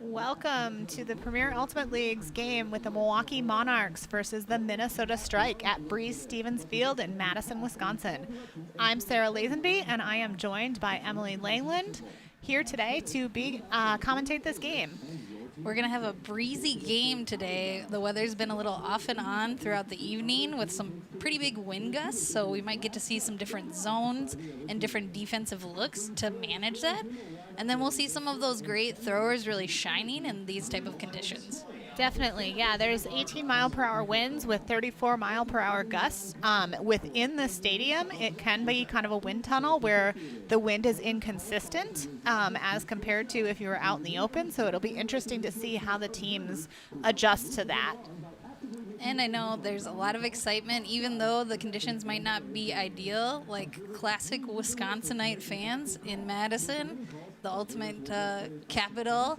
Welcome to the Premier Ultimate League's game with the Milwaukee Monarchs versus the Minnesota Strike at Breese-Stevens Field in Madison, Wisconsin. I'm Sarah Lazenby, and I am joined by Emily Langland here today to commentate this game. We're going to have a breezy game today. The weather's been a little off and on throughout the evening with some pretty big wind gusts, so we might get to see some different zones and different defensive looks to manage that. And then we'll see some of those great throwers really shining in these type of conditions. Definitely, yeah. There's 18-mile-per-hour winds with 34-mile-per-hour gusts. Within the stadium, it can be kind of a wind tunnel where the wind is inconsistent as compared to if you were out in the open. So it'll be interesting to see how the teams adjust to that. And I know there's a lot of excitement, even though the conditions might not be ideal, like classic Wisconsinite fans in Madison, the ultimate capital.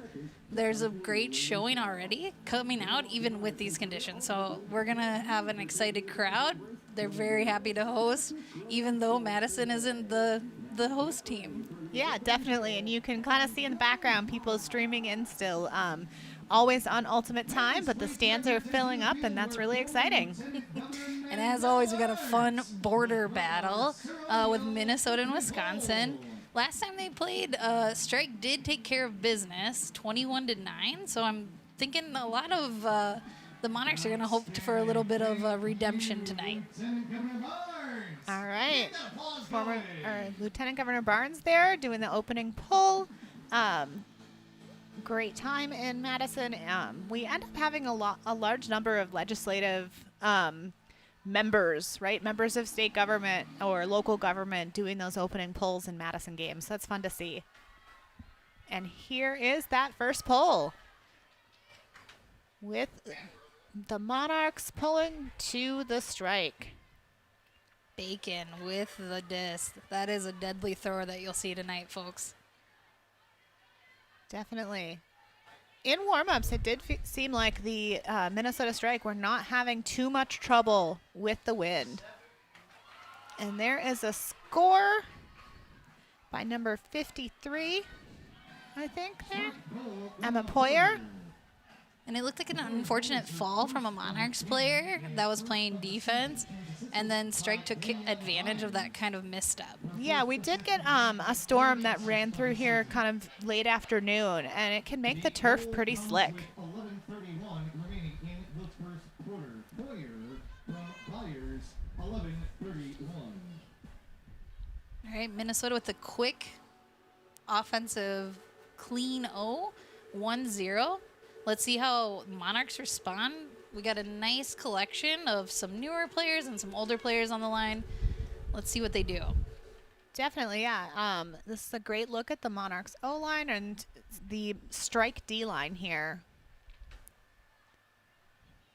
There's a great showing already coming out, even with these conditions. So we're going to have an excited crowd. They're very happy to host, even though Madison isn't the host team. Yeah, definitely. And you can kind of see in the background people streaming in still. Always on ultimate time, but the stands are filling up, and that's really exciting. And as always, we got a fun border battle with Minnesota and Wisconsin. Last time they played, Strike did take care of business, 21-9. So I'm thinking a lot of the Monarchs are going to hope for a little bit of redemption tonight. All right, Lieutenant Governor Barnes there doing the opening pull. Great time in Madison. We end up having a large number of legislative members, right? Members of state government or local government doing those opening polls in Madison games. So that's fun to see. And here is that first poll with the Monarchs pulling to the Strike. Bacon with the disc. That is a deadly thrower that you'll see tonight, folks. Definitely. In warm-ups, it did seem like the Minnesota Strike were not having too much trouble with the wind. And there is a score by number 53, I think, there. Emma Poyer. And it looked like an unfortunate fall from a Monarchs player that was playing defense, and then Strike took advantage of that kind of misstep. Yeah, we did get a storm that ran through here kind of late afternoon, and it can make the turf pretty slick. 11:31 remaining in the first quarter. Poyer from Byers, 11:31. All right, Minnesota with a quick offensive clean 1-0. Let's see how Monarchs respond. We got a nice collection of some newer players and some older players on the line. Let's see what they do. Definitely, yeah. This is a great look at the Monarchs O-line and the Strike D-line here.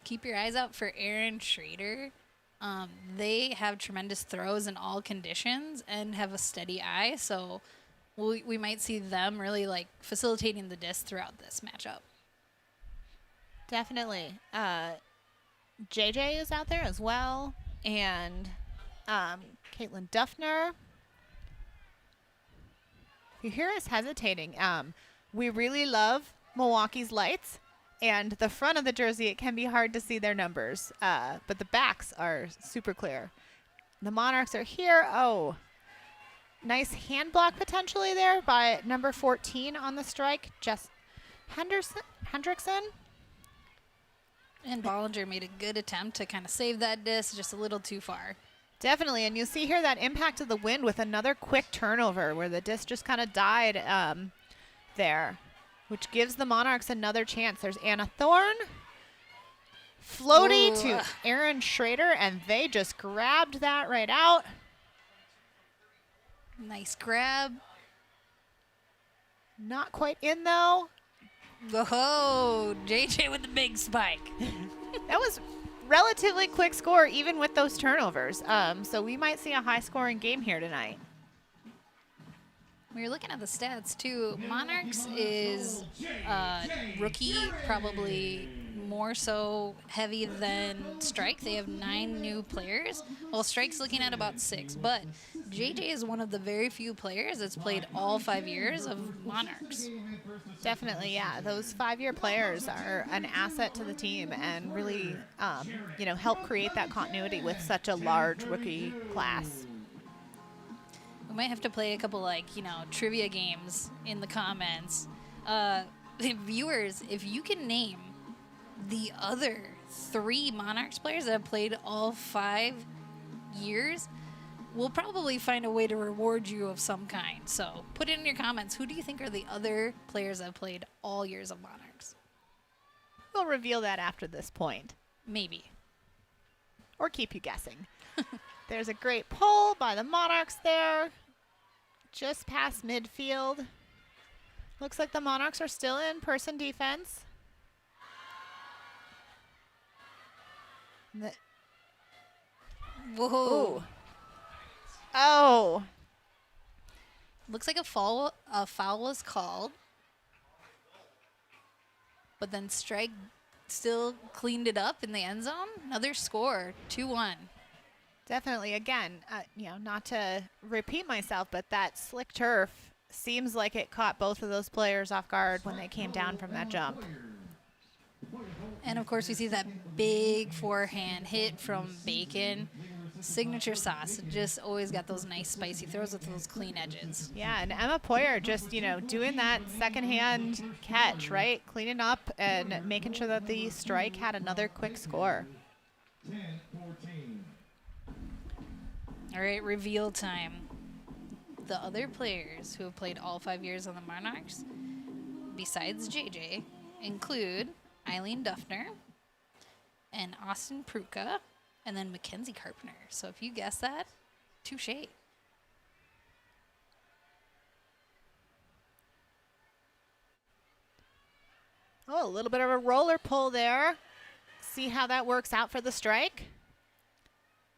Keep your eyes out for Aaron Schrader. They have tremendous throws in all conditions and have a steady eye, so we might see them really like facilitating the disc throughout this matchup. Definitely. JJ is out there as well, and Caitlin Duffner. If you hear us hesitating, we really love Milwaukee's lights, and the front of the jersey, it can be hard to see their numbers, but the backs are super clear. The Monarchs are here. Oh, nice hand block potentially there by number 14 on the Strike, Jess Hendrickson. And Bollinger made a good attempt to kind of save that disc, just a little too far. Definitely, and you see here that impact of the wind with another quick turnover where the disc just kind of died there, which gives the Monarchs another chance. There's Anna Thorne, floaty to Aaron Schrader, and they just grabbed that right out. Nice grab. Not quite in, though. Whoa, JJ with the big spike. That was relatively quick score, even with those turnovers. So we might see a high-scoring game here tonight. We were looking at the stats, too. Monarchs is rookie, probably more so heavy than Strike. They have 9 new players, while Strike's looking at about 6. But JJ is one of the very few players that's played all 5 years of Monarchs. Definitely, yeah. Those 5-year players are an asset to the team and really, help create that continuity with such a large rookie class. We might have to play a couple, trivia games in the comments. Viewers, if you can name the other 3 Monarchs players that have played all 5 years, we'll probably find a way to reward you of some kind. So put it in your comments. Who do you think are the other players that have played all years of Monarchs? We'll reveal that after this point. Maybe. Or keep you guessing. There's a great pull by the Monarchs there. Just past midfield. Looks like the Monarchs are still in person defense. Whoa. Ooh. Oh. Looks like a foul was called. But then Strike still cleaned it up in the end zone. Another score, 2-1. Definitely. Again, not to repeat myself, but that slick turf seems like it caught both of those players off guard when they came down from that jump. And of course, we see that big forehand hit from Bacon. Signature sauce. Just always got those nice spicy throws with those clean edges. Yeah, and Emma Poyer just, doing that second-hand catch, right? Cleaning up and making sure that the Strike had another quick score. 10-14. All right, reveal time. The other players who have played all 5 years on the Monarchs, besides JJ, include Eileen Duffner and Austin Pruka, and then Mackenzie Carpenter. So if you guess that, touche. Oh, a little bit of a roller pull there. See how that works out for the Strike.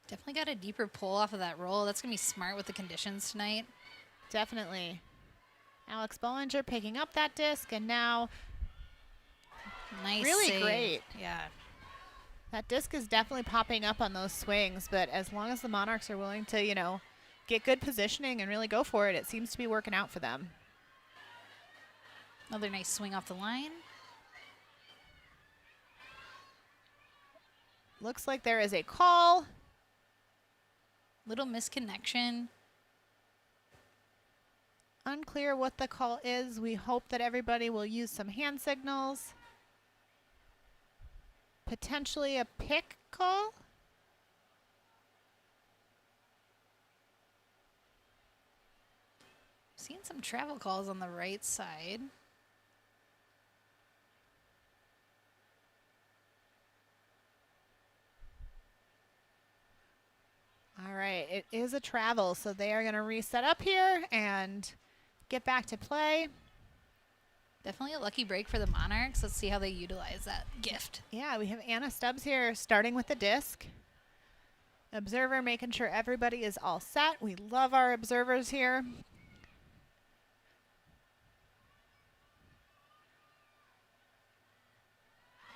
Definitely got a deeper pull off of that roll. That's going to be smart with the conditions tonight. Definitely. Alex Bollinger picking up that disc, and now Nice really save. great. Yeah. That disc is definitely popping up on those swings, but as long as the Monarchs are willing to, get good positioning and really go for it, it seems to be working out for them. Another nice swing off the line. Looks like there is a call. Little misconnection. Unclear what the call is. We hope that everybody will use some hand signals. Potentially a pick call. Seeing some travel calls on the right side. All right, it is a travel, so they are going to reset up here and get back to play. Definitely a lucky break for the Monarchs. Let's see how they utilize that gift. Yeah, we have Anna Stubbs here starting with the disc. Observer making sure everybody is all set. We love our observers here.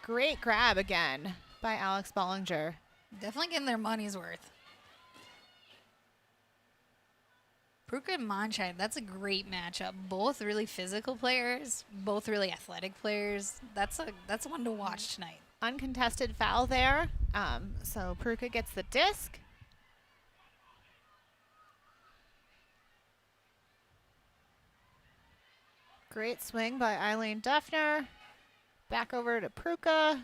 Great grab again by Alex Bollinger. Definitely getting their money's worth. Pruka and Monshine, that's a great matchup. Both really physical players, both really athletic players. That's one to watch tonight. Uncontested foul there. So Pruka gets the disc. Great swing by Eileen Duffner. Back over to Pruka.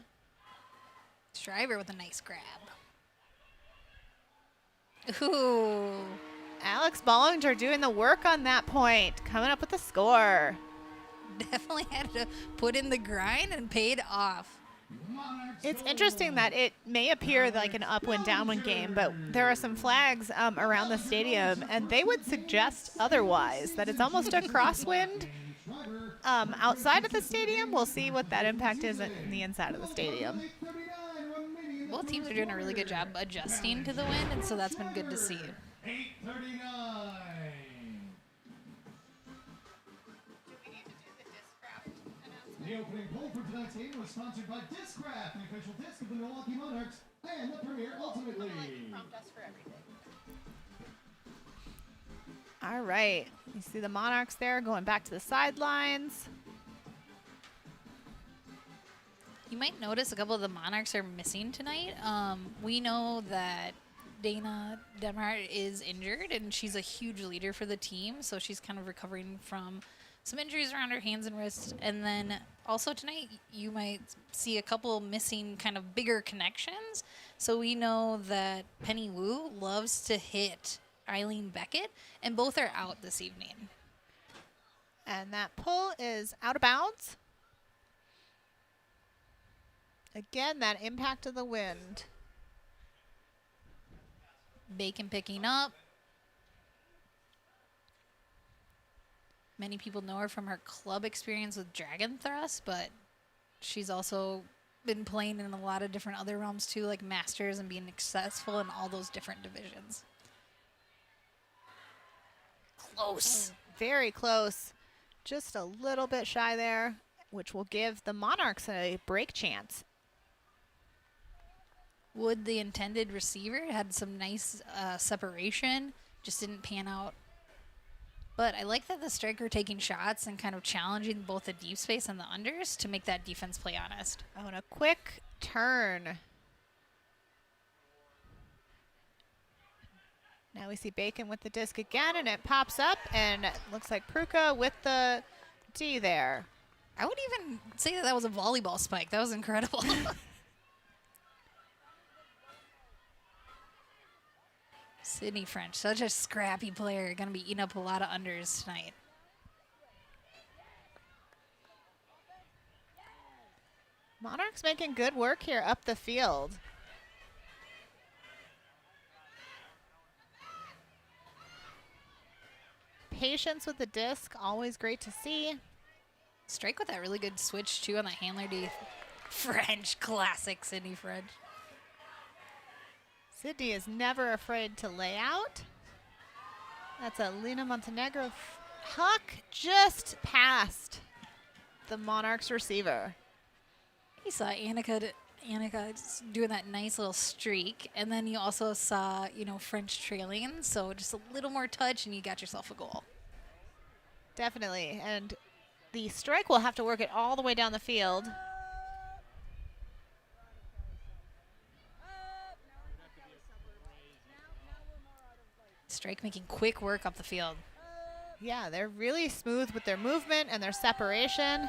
Shriver with a nice grab. Ooh. Alex Bollinger doing the work on that point, coming up with the score. Definitely had to put in the grind and paid off. It's interesting that it may appear like an upwind downwind game, but there are some flags around the stadium, and they would suggest otherwise, that it's almost a crosswind outside of the stadium. We'll see what that impact is in the inside of the stadium. Both teams are doing a really good job adjusting to the wind, and so that's been good to see. 8:39. The opening poll for tonight's game was sponsored by Discraft, the official disc of the Milwaukee Monarchs and the Premier Ultimate League. All right, you see the Monarchs there going back to the sidelines. You might notice a couple of the Monarchs are missing tonight. We know that Dana Demhart is injured, and she's a huge leader for the team, so she's kind of recovering from some injuries around her hands and wrists. And then also tonight, you might see a couple missing kind of bigger connections. So we know that Penny Wu loves to hit Eileen Beckett, and both are out this evening. And that pull is out of bounds. Again, that impact of the wind. Bacon picking up. Many people know her from her club experience with Dragon Thrust, but she's also been playing in a lot of different other realms too, like Masters, and being successful in all those different divisions. Close. Very close. Just a little bit shy there, which will give the Monarchs a break chance. Wood, the intended receiver, had some nice separation, just didn't pan out. But I like that the striker taking shots and kind of challenging both the deep space and the unders to make that defense play honest. Oh, and a quick turn. Now we see Bacon with the disc again, and it pops up, and it looks like Pruka with the D there. I would even say that was a volleyball spike. That was incredible. Sydney French, such a scrappy player, going to be eating up a lot of unders tonight. Monarchs making good work here up the field. Patience with the disc, always great to see. Strike with that really good switch, too, on the handler D. French, classic Sydney French. Sydney is never afraid to lay out. That's a Lena Montenegro huck just past the Monarchs receiver. You saw Annika doing that nice little streak, and then you also saw, French trailing, so just a little more touch, and you got yourself a goal. Definitely, and the strike will have to work it all the way down the field. Strike making quick work up the field. Yeah, they're really smooth with their movement and their separation.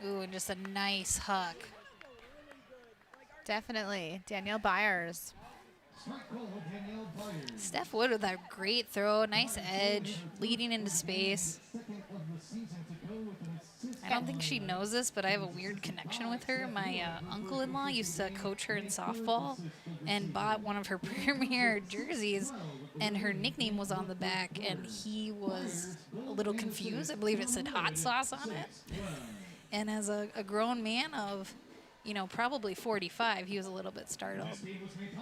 Ooh, and just a nice huck. Definitely. Danielle Byers. Steph Wood with that great throw, nice edge, leading into space. I don't think she knows this, but I have a weird connection with her. My uncle-in-law used to coach her in softball and bought one of her premier jerseys, and her nickname was on the back, and he was a little confused. I believe it said hot sauce on it. And as a grown man of, probably 45, he was a little bit startled.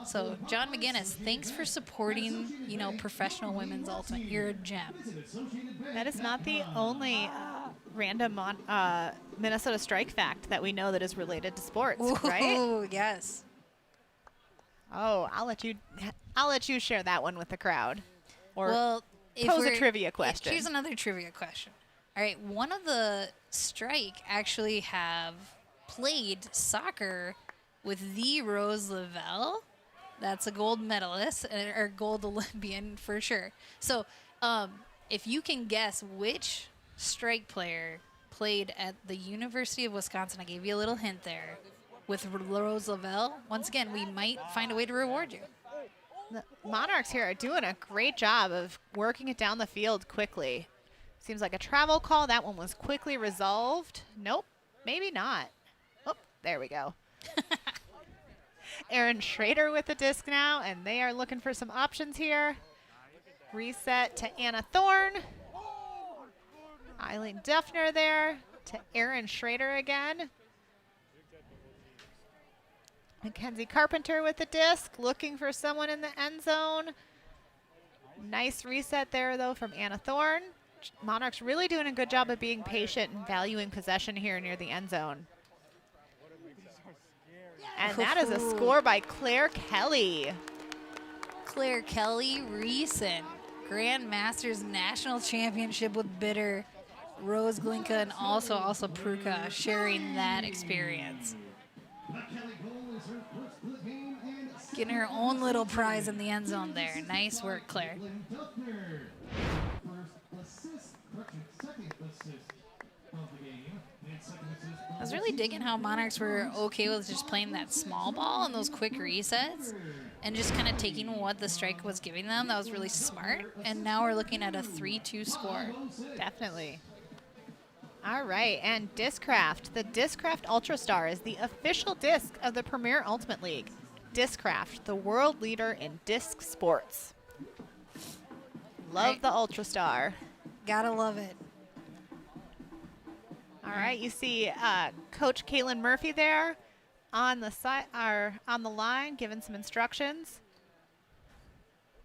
So, John McGinnis, thanks for supporting, professional women's ultimate. You're a gem. That is not the only random Minnesota Strike fact that we know that is related to sports, right? Oh, yes. Oh, I'll let you share that one with the crowd. Or Well, pose a trivia question. Here's another trivia question. All right, one of the Strike actually have played soccer with the Rose Lavelle. That's a gold medalist, or gold Olympian for sure. So if you can guess which Strike player played at the University of Wisconsin, I gave you a little hint there, with Rose Lavelle, once again, we might find a way to reward you. The Monarchs here are doing a great job of working it down the field quickly. Seems like a travel call. That one was quickly resolved. Nope, maybe not. Oh, there we go. Erin Schrader with the disc now, and they are looking for some options here. Reset to Anna Thorne. Eileen Duffner there to Erin Schrader again. Mackenzie Carpenter with the disc, looking for someone in the end zone. Nice reset there, though, from Anna Thorne. Monarchs really doing a good job of being patient and valuing possession here near the end zone. And that is a score by Claire Kelly. Claire Kelly, recent Grand Masters National Championship with Bitter. Rose Glinka and also Pruka sharing that experience. Getting her own little prize in the end zone there. Nice work, Claire. I was really digging how Monarchs were okay with just playing that small ball and those quick resets and just kind of taking what the strike was giving them. That was really smart. And now we're looking at a 3-2 score. Definitely. All right, and Discraft. The Discraft Ultrastar is the official disc of the Premier Ultimate League. Discraft, the world leader in disc sports. Love Right. the Ultrastar. Gotta love it. All right, you see Coach Caitlin Murphy there on the side, or on the line, giving some instructions.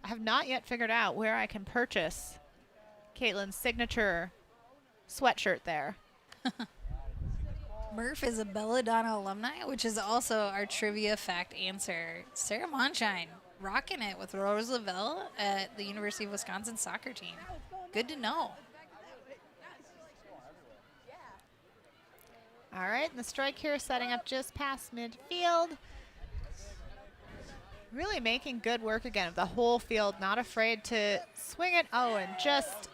I have not yet figured out where I can purchase Caitlin's signature sweatshirt there. Murph is a Belladonna alumni, which is also our trivia fact answer. Sarah Monshine rocking it with Rose Lavelle at the University of Wisconsin soccer team. Good to know. All right, and the strike here setting up just past midfield. Really making good work again of the whole field, not afraid to swing it. Oh, and just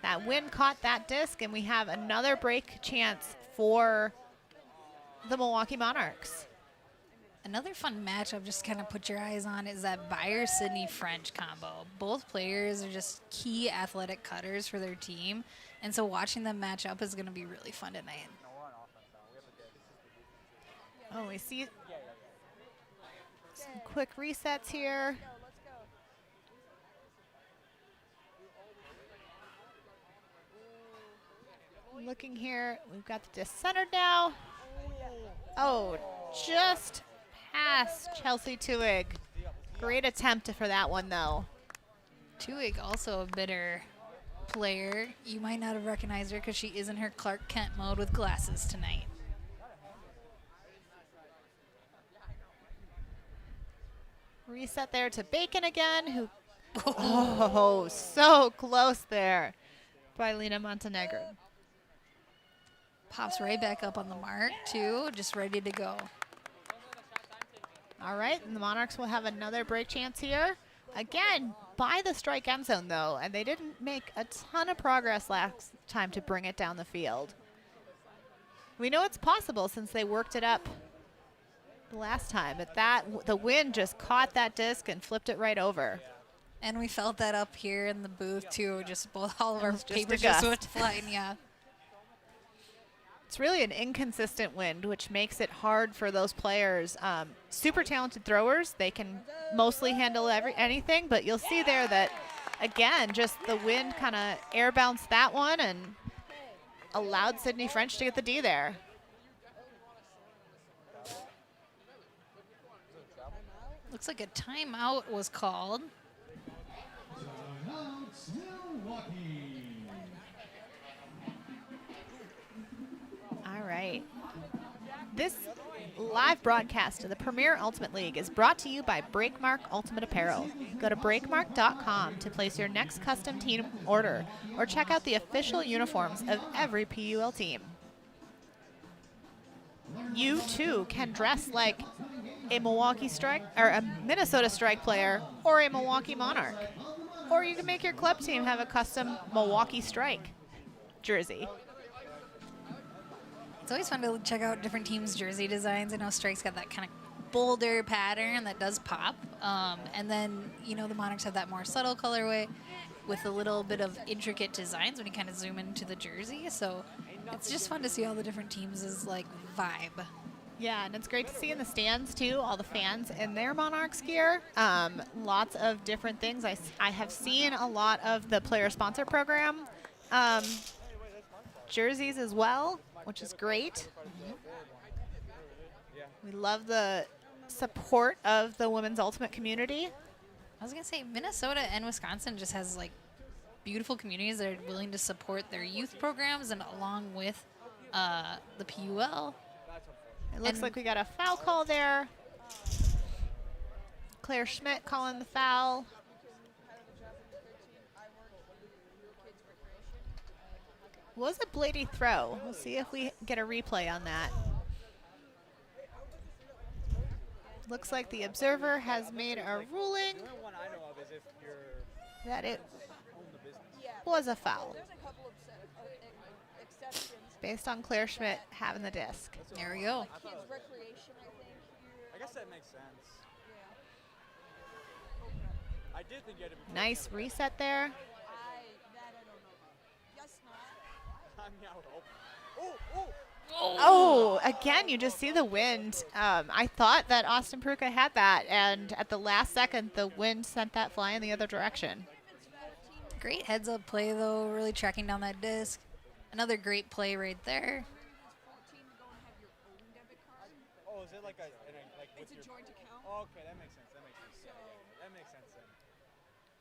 that wind caught that disc, and we have another break chance for the Milwaukee Monarchs. Another fun matchup just kind of put your eyes on is that Byer-Sydney French combo. Both players are just key athletic cutters for their team, and so watching them match up is going to be really fun tonight. Oh, we see some quick resets here. Looking here, we've got the disc centered now. Oh, just past Chelsea Tuig. Great attempt for that one, though. Tuig, also a bitter player. You might not have recognized her because she is in her Clark Kent mode with glasses tonight. Reset there to Bacon again, who, oh, so close there by Lena Montenegro. Pops right back up on the mark, too, just ready to go. All right, and the Monarchs will have another break chance here. Again, by the strike end zone, though, and they didn't make a ton of progress last time to bring it down the field. We know it's possible since they worked it up the last time, but the wind just caught that disc and flipped it right over. And we felt that up here in the booth, too. Just both all of our was just a papers just gust. went flying, yeah. It's really an inconsistent wind, which makes it hard for those players. Super talented throwers. They can mostly handle anything, but you'll see there that, again, just the wind kind of air bounced that one and allowed Sydney French to get the D there. Looks like a timeout was called. Timeout, Milwaukee. All right. This live broadcast of the Premier Ultimate League is brought to you by Breakmark Ultimate Apparel. Go to breakmark.com to place your next custom team order or check out the official uniforms of every PUL team. You too can dress like a Milwaukee Strike or a Minnesota Strike player or a Milwaukee Monarch. Or you can make your club team have a custom Milwaukee Strike jersey. It's always fun to check out different teams' jersey designs. I know Strike's got that kind of bolder pattern that does pop. And then, you know, the Monarchs have that more subtle colorway with a little bit of intricate designs when you kind of zoom into the jersey. So it's just fun to see all the different teams' like vibe. Yeah, and it's great to see in the stands, too, all the fans in their Monarchs gear. Lots of different things. I have seen a lot of the player sponsor program jerseys as well, which is great. We love the support of the women's ultimate community. I was going to say, Minnesota and Wisconsin just has like beautiful communities that are willing to support their youth programs and along with the PUL. It looks like we got a foul call there. Claire Schmidt calling the foul. was a bladey throw. We'll see if we get a replay on that. Looks like the observer has made a ruling that it was a foul based on Claire Schmidt having the disc. There we go. I guess that makes sense. I did think you had to be Nice reset there. I mean, I would hope. Oh, Oh, again, you just see the wind. I thought that Austin Pruka had that, and at the last second, the wind sent that flying the other direction. Great heads-up play, though, really tracking down that disc. Another great play right there. oh, is it like it's a joint account? Oh, okay, that makes sense. That makes sense. Yeah, that makes sense then.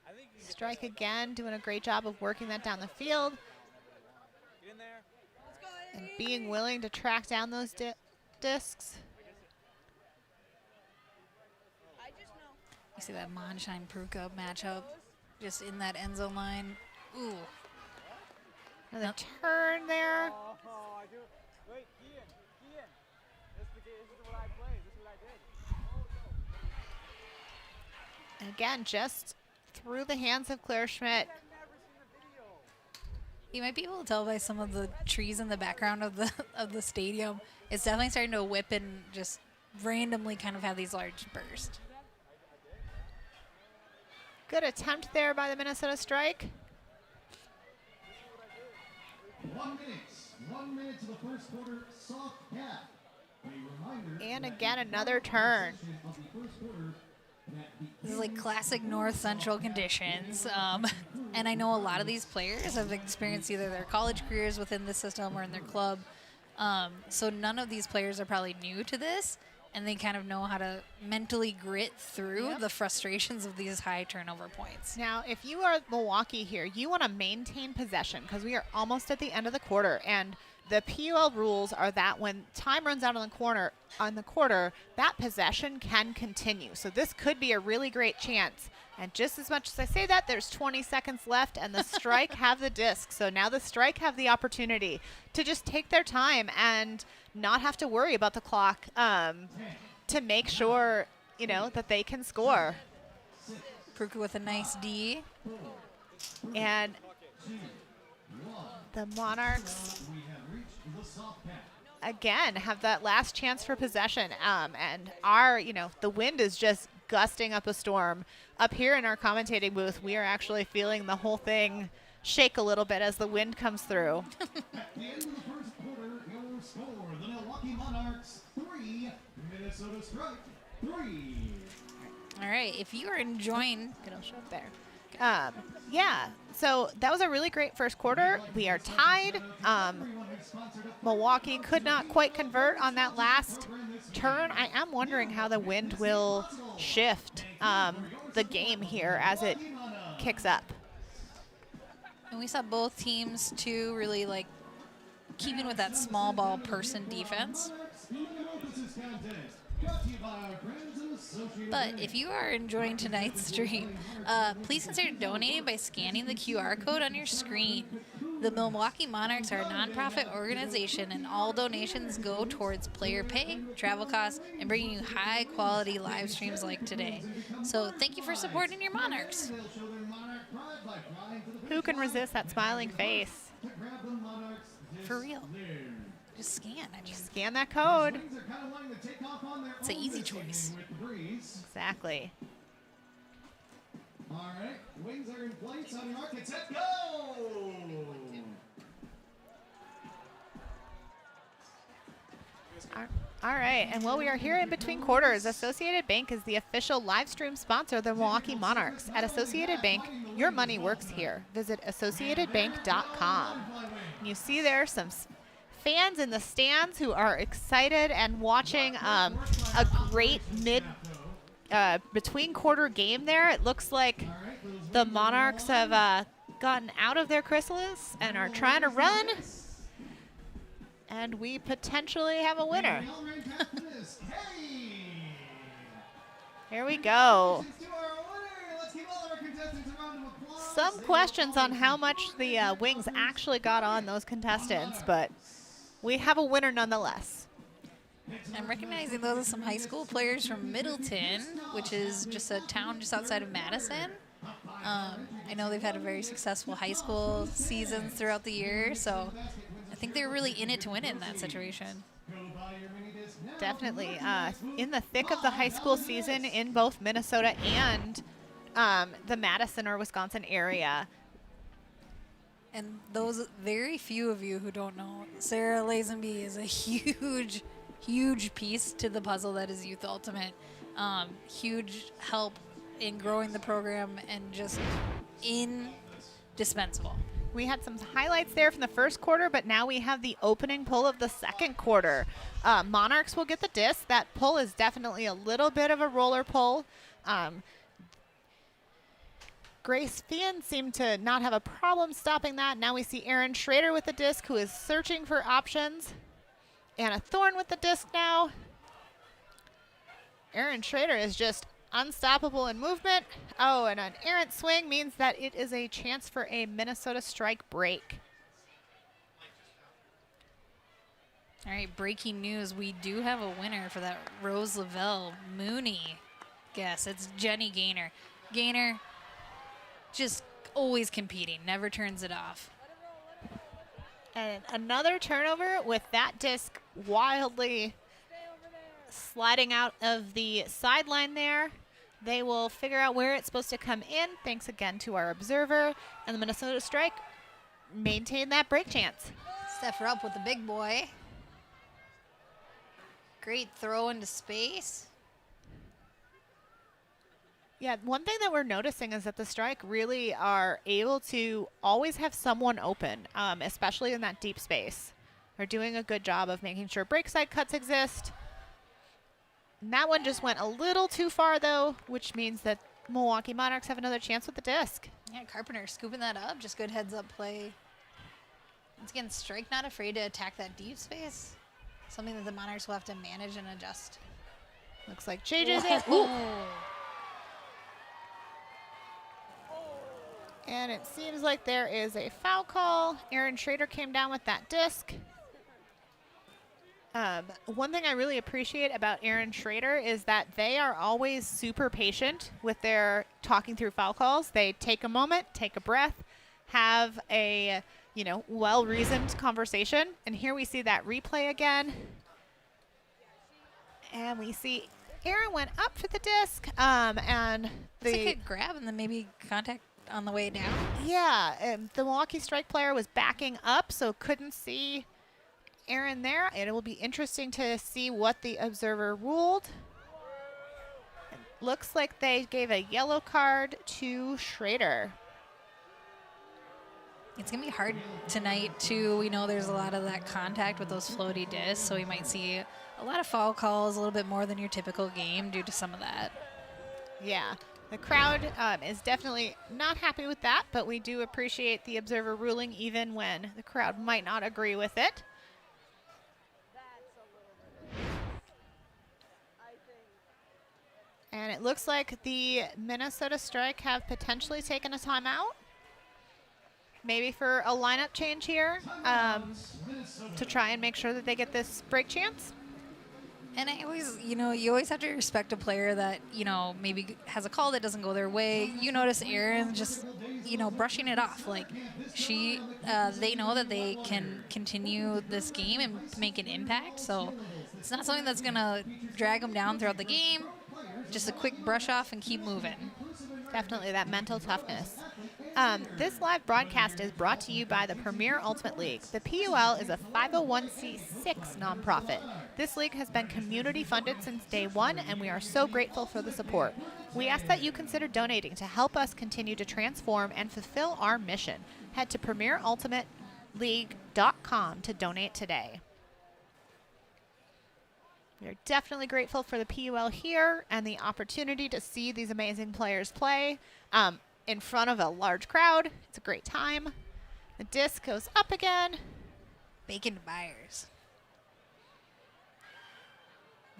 I think you can Strike again, doing a great job of working that down the field get in there. and being willing to track down those discs. You see that Monshine Pruka matchup just in that end zone line. Ooh. Another turn there. Oh, I do. Wait, Ian. This is what I played. This is what I did. And again, just through the hands of Claire Schmidt. You might be able to tell by some of the trees in the background of the stadium. It's definitely starting to whip and just randomly kind of have these large bursts. Good attempt there by the Minnesota Strike. 1 minute to the first quarter, soft cap. A reminder And that again, the another turn. of the first quarter that the This is like classic North Central conditions. And I know a lot of these players have experienced either their college careers within the system or in their club. So none of these players are probably new to this, and they kind of know how to mentally grit through the frustrations of these high turnover points. Now, if you are Milwaukee here, you want to maintain possession because we are almost at the end of the quarter, and the PUL rules are that when time runs out on the quarter, that possession can continue. So this could be a really great chance. And just as much as I say that, there's 20 seconds left, and the Strike have the disc. So now the Strike have the opportunity to just take their time and not have to worry about the clock to make sure, that they can score. Pruka with a nice D. And the Monarchs we have reached the soft cap. again have that last chance for possession. And the wind is just gusting up a storm. Up here in our commentating booth, we are actually feeling the whole thing shake a little bit as the wind comes through. At the end of the first quarter, your score, the Milwaukee Monarchs 3, Minnesota Strike 3. All right, if you are enjoying, It'll show up there. So that was a really great first quarter. We are tied. Milwaukee could not quite convert on that last turn. I am wondering how the wind will shift the game here as it kicks up. and we saw both teams too really like keeping with that small ball person defense. But if you are enjoying tonight's stream, please consider donating by scanning the QR code on your screen. The Milwaukee Monarchs are a nonprofit organization, and all donations go towards player pay, travel costs, and bringing you high-quality live streams like today. So thank you for supporting your Monarchs. Who can resist that smiling face? For real. Just scan. Scan that code. It's an easy choice. Exactly. All right, wings are in place on your mark. It's set, go! All right, and while we are here in between quarters, Associated Bank is the official live stream sponsor of the Milwaukee Monarchs. At Associated Bank, your money works here. Visit AssociatedBank.com. You see there some fans in the stands who are excited and watching a great between quarter game there. It looks like the Monarchs have gotten out of their chrysalis and are trying to run. And we potentially have a winner. Here we go. To our winner, let's give all of our contestants contestants a round of applause. Some questions on how much the wings actually got on those contestants, but we have a winner nonetheless. I'm recognizing those as some high school players from Middleton, which is just a town just outside of Madison. I know they've had a very successful high school seasons throughout the year, so I think they're really in it to win it in that situation. Definitely. In the thick of the high school season in both Minnesota and the Madison or Wisconsin area. And those very few of you who don't know, Sarah Lazenby is a huge, huge piece to the puzzle that is Youth Ultimate. Huge help in growing the program and just indispensable. We had some highlights there from the first quarter, but now we have the opening pull of the second quarter. Monarchs will get the disc. That pull is definitely a little bit of a roller pull. Grace Fian seemed to not have a problem stopping that. Now we see Erin Schrader with the disc, who is searching for options. Anna Thorne with the disc now. Erin Schrader is just unstoppable in movement. Oh, and an errant swing means that it is a chance for a Minnesota strike break. All right, breaking news. We do have a winner for that Rose Lavelle Mooney guess. It's Jenny Gaynor. Gaynor just always competing, never turns it off. And another turnover with that disc wildly sliding out of the sideline there. They will figure out where it's supposed to come in. Thanks again to our observer. And the Minnesota Strike maintain that break chance. Steph Rupp with the big boy. Great throw into space. Yeah, one thing that we're noticing is that the Strike really are able to always have someone open, especially in that deep space. They're doing a good job of making sure break side cuts exist. And that one just went a little too far, though, which means that Milwaukee Monarchs have another chance with the disc. Yeah, Carpenter scooping that up. Just good heads-up play. Once again, Strike not afraid to attack that deep space. Something that the Monarchs will have to manage and adjust. Looks like JJ's in. Ooh. And it seems like there is a foul call. Erin Schrader came down with that disc. One thing I really appreciate about Erin Schrader is that they are always super patient with their talking through foul calls. They take a moment, take a breath, have a, well-reasoned conversation. And here we see that replay again. And we see Erin went up for the disc. And It's like a grab and then maybe contact on the way down. Yeah, the Milwaukee Strike player was backing up, so couldn't see Erin there. And it will be interesting to see what the observer ruled. It looks like they gave a yellow card to Schrader. It's going to be hard tonight, too. We know there's a lot of that contact with those floaty discs, so we might see a lot of foul calls, a little bit more than your typical game due to some of that. Yeah, the crowd is definitely not happy with that, but we do appreciate the observer ruling even when the crowd might not agree with it. And it looks like the Minnesota Strike have potentially taken a timeout. Maybe for a lineup change here to try and make sure that they get this break chance. And I always, you always have to respect a player that, maybe has a call that doesn't go their way. You notice Erin just, brushing it off. Like they know that they can continue this game and make an impact. So it's not something that's going to drag them down throughout the game. Just a quick brush off and keep moving. Definitely that mental toughness. This live broadcast is brought to you by the Premier Ultimate League. The PUL is a 501c6 nonprofit. This league has been community funded since day one, and we are so grateful for the support. We ask that you consider donating to help us continue to transform and fulfill our mission. Head to premierultimateleague.com to donate today. We are definitely grateful for the PUL here and the opportunity to see these amazing players play in front of a large crowd. It's a great time. The disc goes up again. Bacon to Byers.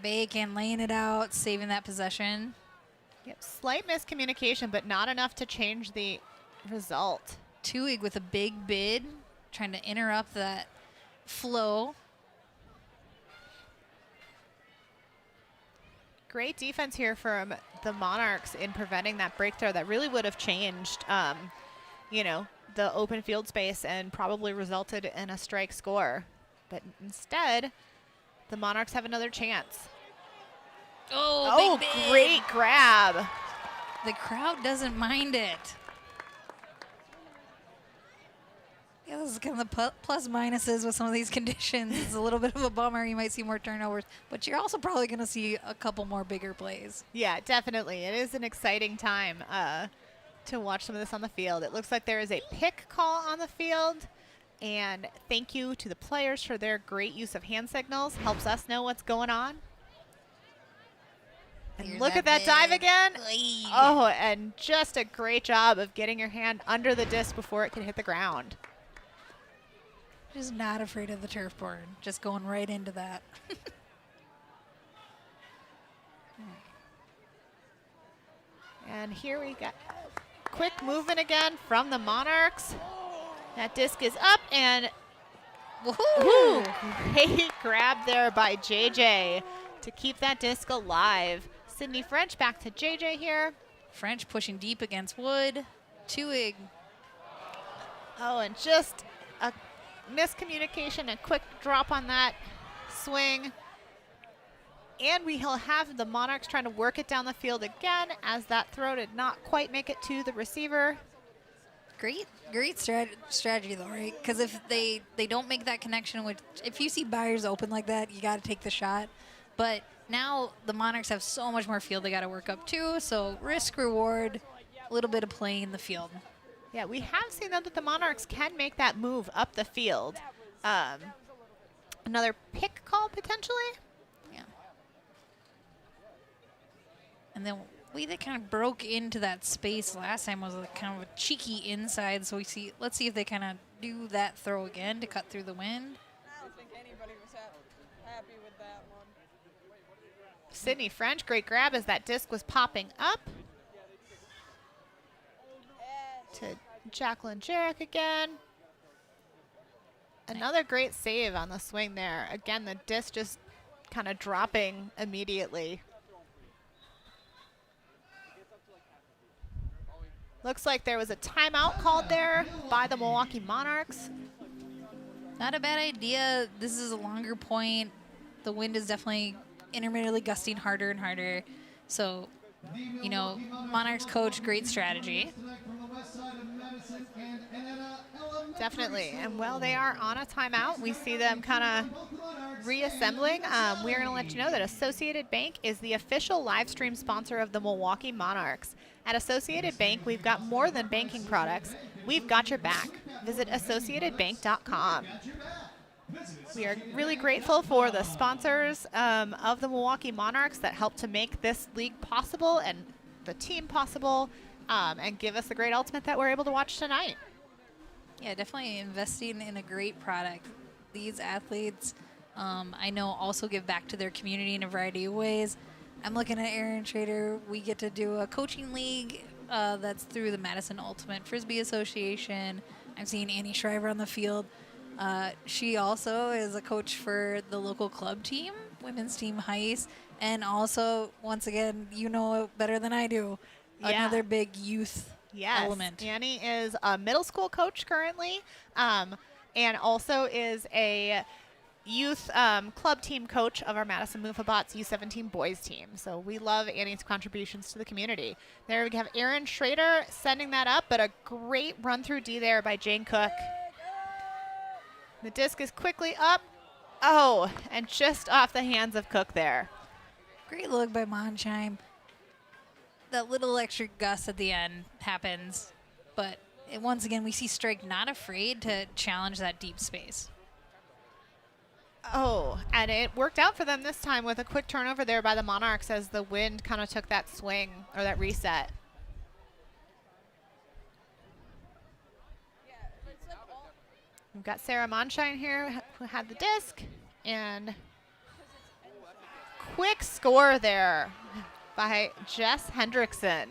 Bacon laying it out, saving that possession. Yep, slight miscommunication, but not enough to change the result. Tuig with a big bid, trying to interrupt that flow. Great defense here from the Monarchs in preventing that break throw that really would have changed, you know, the open field space and probably resulted in a strike score. But instead, the Monarchs have another chance. Oh, big bid. Great grab. The crowd doesn't mind it. Yeah, this is kind of the plus minuses with some of these conditions. It's a little bit of a bummer. You might see more turnovers, but you're also probably going to see a couple more bigger plays. Yeah, definitely. It is an exciting time to watch some of this on the field. It looks like there is a pick call on the field. And thank you to the players for their great use of hand signals. Helps us know what's going on. And Here's look at that dive bid. again. Oy. Oh, and just a great job of getting your hand under the disc before it can hit the ground. Just not afraid of the turf board. Just going right into that. And here we got quick movement again from the Monarchs. That disc is up, and Woohoo! great grab there by JJ to keep that disc alive. Sydney French back to JJ here. French pushing deep against Wood. Tuig. Oh, and just a miscommunication, a quick drop on that swing. And we'll have the Monarchs trying to work it down the field again as that throw did not quite make it to the receiver. Great strategy though, right? Because if they don't make that connection, which if you see buyers open like that, you got to take the shot. But now the Monarchs have so much more field they got to work up too. So risk reward, a little bit of play in the field. Yeah, we have seen that the Monarchs can make that move up the field. Another pick call potentially. Yeah. And then way they kind of broke into that space last time was a kind of a cheeky inside. So let's see if they kind of do that throw again to cut through the wind. I don't think anybody was happy with that one. Sydney French, great grab as that disc was popping up. To Jacqueline Jarek again. Another great save on the swing there. Again, the disc just kind of dropping immediately. Looks like there was a timeout called there by the Milwaukee Monarchs. Not a bad idea. This is a longer point. The wind is definitely intermittently gusting harder and harder. So, you know, Monarchs coach, great strategy. Definitely. And while they are on a timeout, we see them kind of reassembling. We're going to let you know that Associated Bank is the official live stream sponsor of the Milwaukee Monarchs. At Associated Bank, we've got more than banking products. We've got your back. Visit AssociatedBank.com. We are really grateful for the sponsors of the Milwaukee Monarchs that help to make this league possible and the team possible and give us the great ultimate that we're able to watch tonight. Yeah, definitely investing in a great product. These athletes, I know, also give back to their community in a variety of ways. I'm looking at Aaron Schrader. We get to do a coaching league that's through the Madison Ultimate Frisbee Association. I'm seeing Annie Shriver on the field. She also is a coach for the local club team, women's team Heist. And also, once again, you know it better than I do, another big youth element. Annie is a middle school coach currently and also is a youth club team coach of our Madison Mufabots U17 boys team. So we love Annie's contributions to the community. There we have Aaron Schrader sending that up, but a great run through D there by Jane Cook. The disc is quickly up. Oh, and just off the hands of Cook there. Great look by Monchheim. That little extra gust at the end happens, but once again, we see Strike not afraid to challenge that deep space. Oh, and it worked out for them this time with a quick turnover there by the Monarchs as the wind kind of took that swing or that reset. We've got Sarah Monshine here who had the disc, and quick score there by Jess Hendrickson.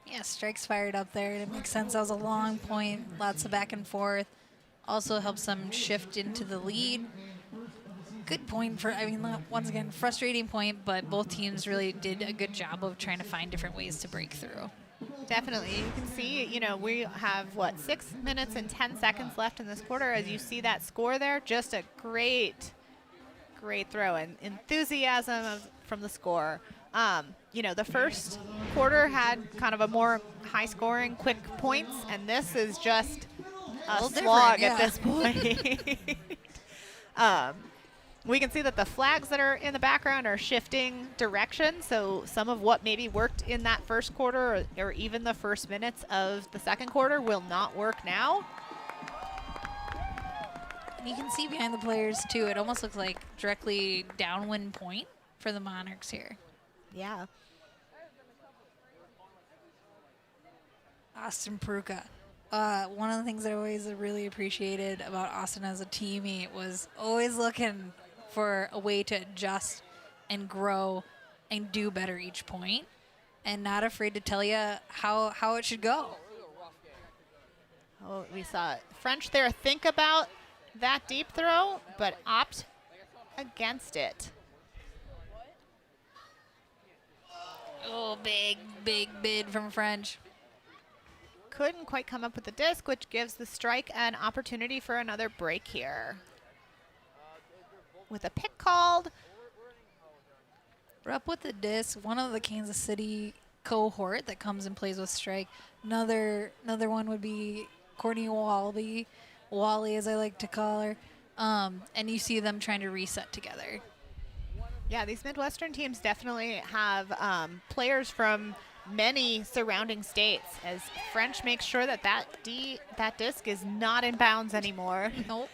Yeah, strikes fired up there. It makes sense. That was a long point, lots of back and forth. Also helps them shift into the lead. Good point for, I mean, once again, frustrating point, but both teams really did a good job of trying to find different ways to break through. Definitely. You can see, you know, we have, 6 minutes and 10 seconds left in this quarter. As you see that score there, just a great throw and enthusiasm from the score. You know, the first quarter had kind of a more high-scoring, quick points, and this is just a slog at this point. We can see that the flags that are in the background are shifting direction, so some of what maybe worked in that first quarter or even the first minutes of the second quarter will not work now. You can see behind the players, too. It almost looks like directly downwind point for the Monarchs here. Yeah. Austin Peruka. One of the things I always really appreciated about Austin as a teammate was always looking for a way to adjust and grow and do better each point, and not afraid to tell you how it should go. Oh, we saw French there think about that deep throw, but opt against it. Oh, big bid from French. Couldn't quite come up with the disc, which gives the strike an opportunity for another break here. With a pick called. We're up with the disc. One of the Kansas City cohort that comes and plays with strike. Another one would be Courtney Wally, as I like to call her. And you see them trying to reset together. Yeah, these Midwestern teams definitely have players from many surrounding states, as French makes sure that disc is not in bounds anymore. Nope.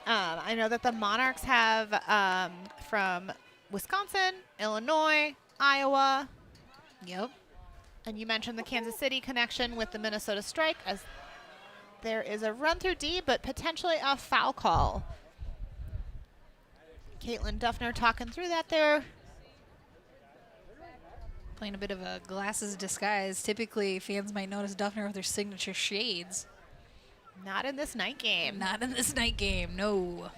I know that the Monarchs have from Wisconsin, Illinois, Iowa. Yep. And you mentioned the Kansas City connection with the Minnesota Strike, as there is a run through D, but potentially a foul call. Caitlin Duffner talking through that there. Playing a bit of a glasses disguise. Typically, fans might notice Duffner with her signature shades. Not in this night game. Not in this night game, no.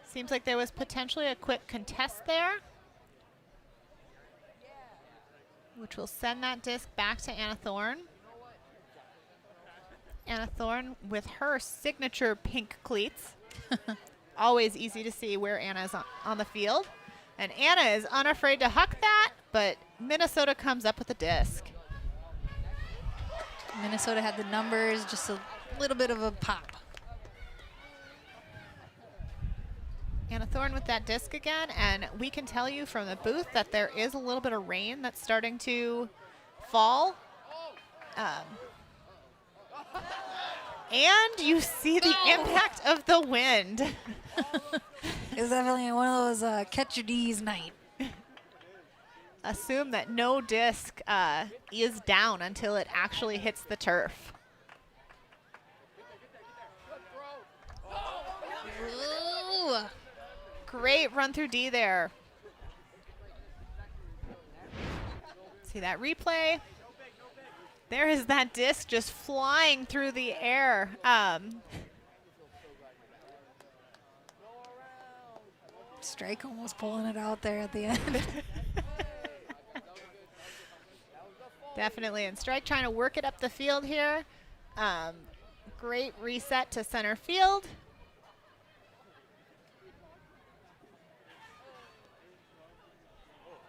Seems like there was potentially a quick contest there, which will send that disc back to Anna Thorne. Anna Thorne with her signature pink cleats. Always easy to see where Anna is on the field. And Anna is unafraid to huck that, but Minnesota comes up with a disc. Minnesota had the numbers, just a little bit of a pop. Anna Thorne with that disc again, and we can tell you from the booth that there is a little bit of rain that's starting to fall. And you see the impact of the wind. It's definitely one of those catch your D's night. Assume that no disc is down until it actually hits the turf. Ooh. Great run through D there. See that replay? There is that disc just flying through the air. Strike almost pulling it out there at the end. Definitely. And Strike trying to work it up the field here. Great reset to center field.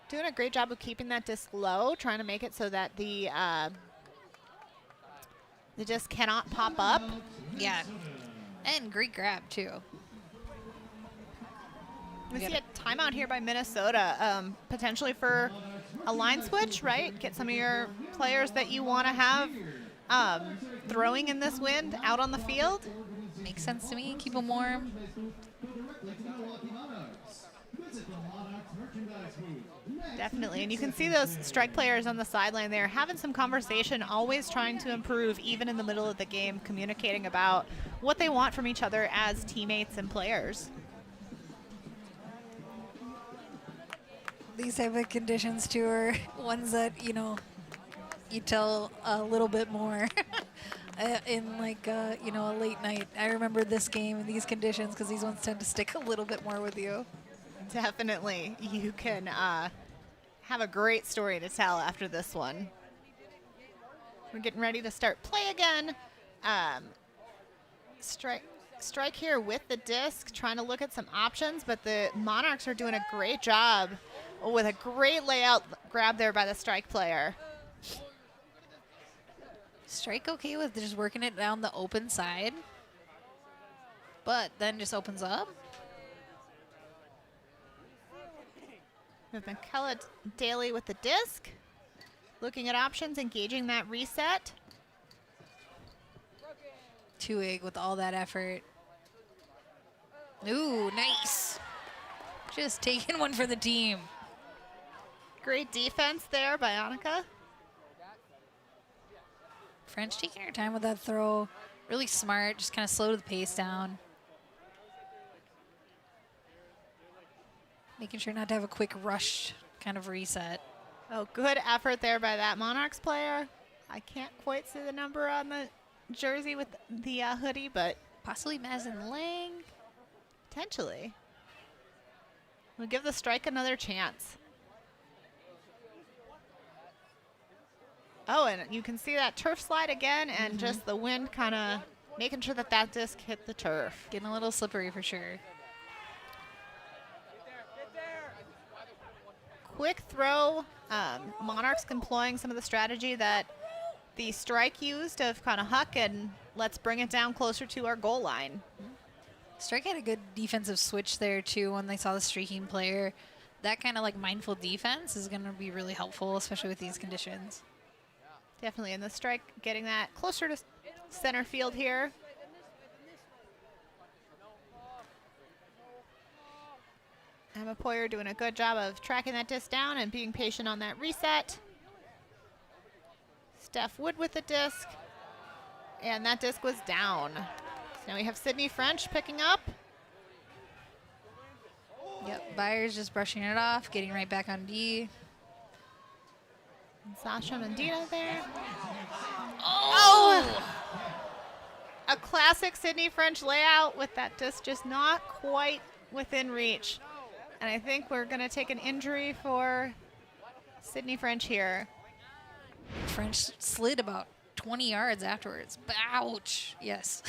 Doing a great job of keeping that disc low, trying to make it so that the disc cannot pop up. Yeah. And great grab, too. We see a timeout here by Minnesota, potentially for a line switch, right? Get some of your players that you want to have throwing in this wind out on the field. Makes sense to me. Keep them warm. Definitely, and you can see those strike players on the sideline there having some conversation, always trying to improve, even in the middle of the game, communicating about what they want from each other as teammates and players. These type of conditions too are ones that, you know, you tell a little bit more in like, you know, a late night. I remember this game in these conditions because these ones tend to stick a little bit more with you. Definitely. You can have a great story to tell after this one. We're getting ready to start play again. Strike here with the disc, trying to look at some options, but the Monarchs are doing a great job with a great layout grab there by the strike player. Strike okay with just working it down the open side, but then just opens up. With McCullough Daly with the disc, looking at options, engaging that reset. Two-egg with all that effort. Ooh, nice. Just taking one for the team. Great defense there by Annika. French taking her time with that throw. Really smart, just kind of slowed the pace down. Making sure not to have a quick rush kind of reset. Oh, good effort there by that Monarchs player. I can't quite see the number on the jersey with the hoodie, but Possibly Madison Lang. potentially. We'll give the strike another chance. Oh, and you can see that turf slide again, and just the wind kind of making sure that that disc hit the turf. Getting a little slippery for sure. Quick throw. Monarchs employing some of the strategy that the strike used of kind of huck and let's bring it down closer to our goal line. Strike had a good defensive switch there too when they saw the streaking player. That kind of like mindful defense is going to be really helpful, especially with these conditions. Definitely, and the strike getting that closer to center field here. Emma Poyer doing a good job of tracking that disc down and being patient on that reset. Steph Wood with the disc, and that disc was down. So now we have Sydney French picking up. Yep, Byers just brushing it off, getting right back on D. And Sasha Medina there. Oh! A classic Sydney French layout with that disc just not quite within reach. And I think we're going to take an injury for Sydney French here. French slid about 20 yards afterwards. Ouch. Yes.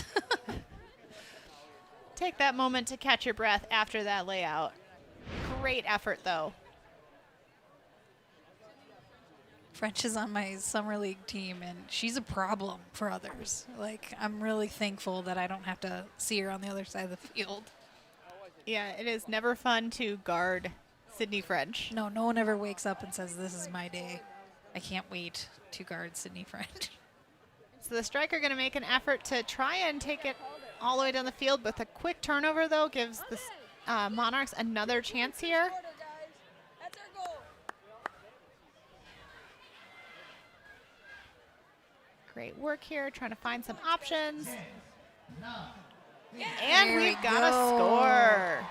Take that moment to catch your breath after that layout. Great effort, though. French is on my summer league team, and she's a problem for others. Like, I'm really thankful that I don't have to see her on the other side of the field. Yeah, it is never fun to guard Sydney French. No one ever wakes up and says, this is my day. I can't wait to guard Sydney French. So the striker going to make an effort to try and take it all the way down the field, but the quick turnover, though, gives the Monarchs another chance here. That's our goal. Great work here, trying to find some options. Nine. And There we've we got a go. score.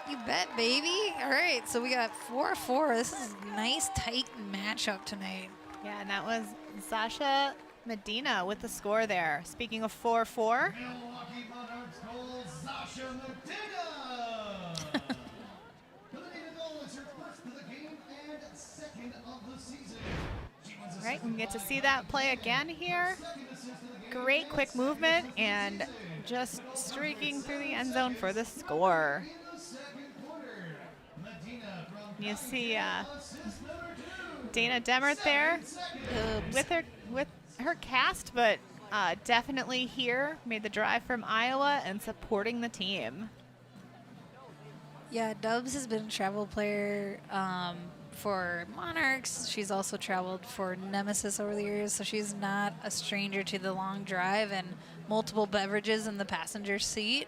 You bet, baby. All right, so we got 4-4. This is a nice, tight matchup tonight. Yeah, and that was Sasha Medina with the score there. Speaking of 4-4, Milwaukee Monarchs goal, Sasha Medina. The Medina goal is her first of the game and second of the season. She wins a right? We second get to by see that play again here. second assist of the game Great and quick second movement assist of the and season. just streaking through the end zone for the score. In the second quarter, Medina from You see assist number 2. Dana Demert there Oops. with her cast, but definitely here made the drive from Iowa and supporting the team. Yeah, Dubs has been a travel player for Monarchs. She's also traveled for Nemesis over the years, so she's not a stranger to the long drive and multiple beverages in the passenger seat.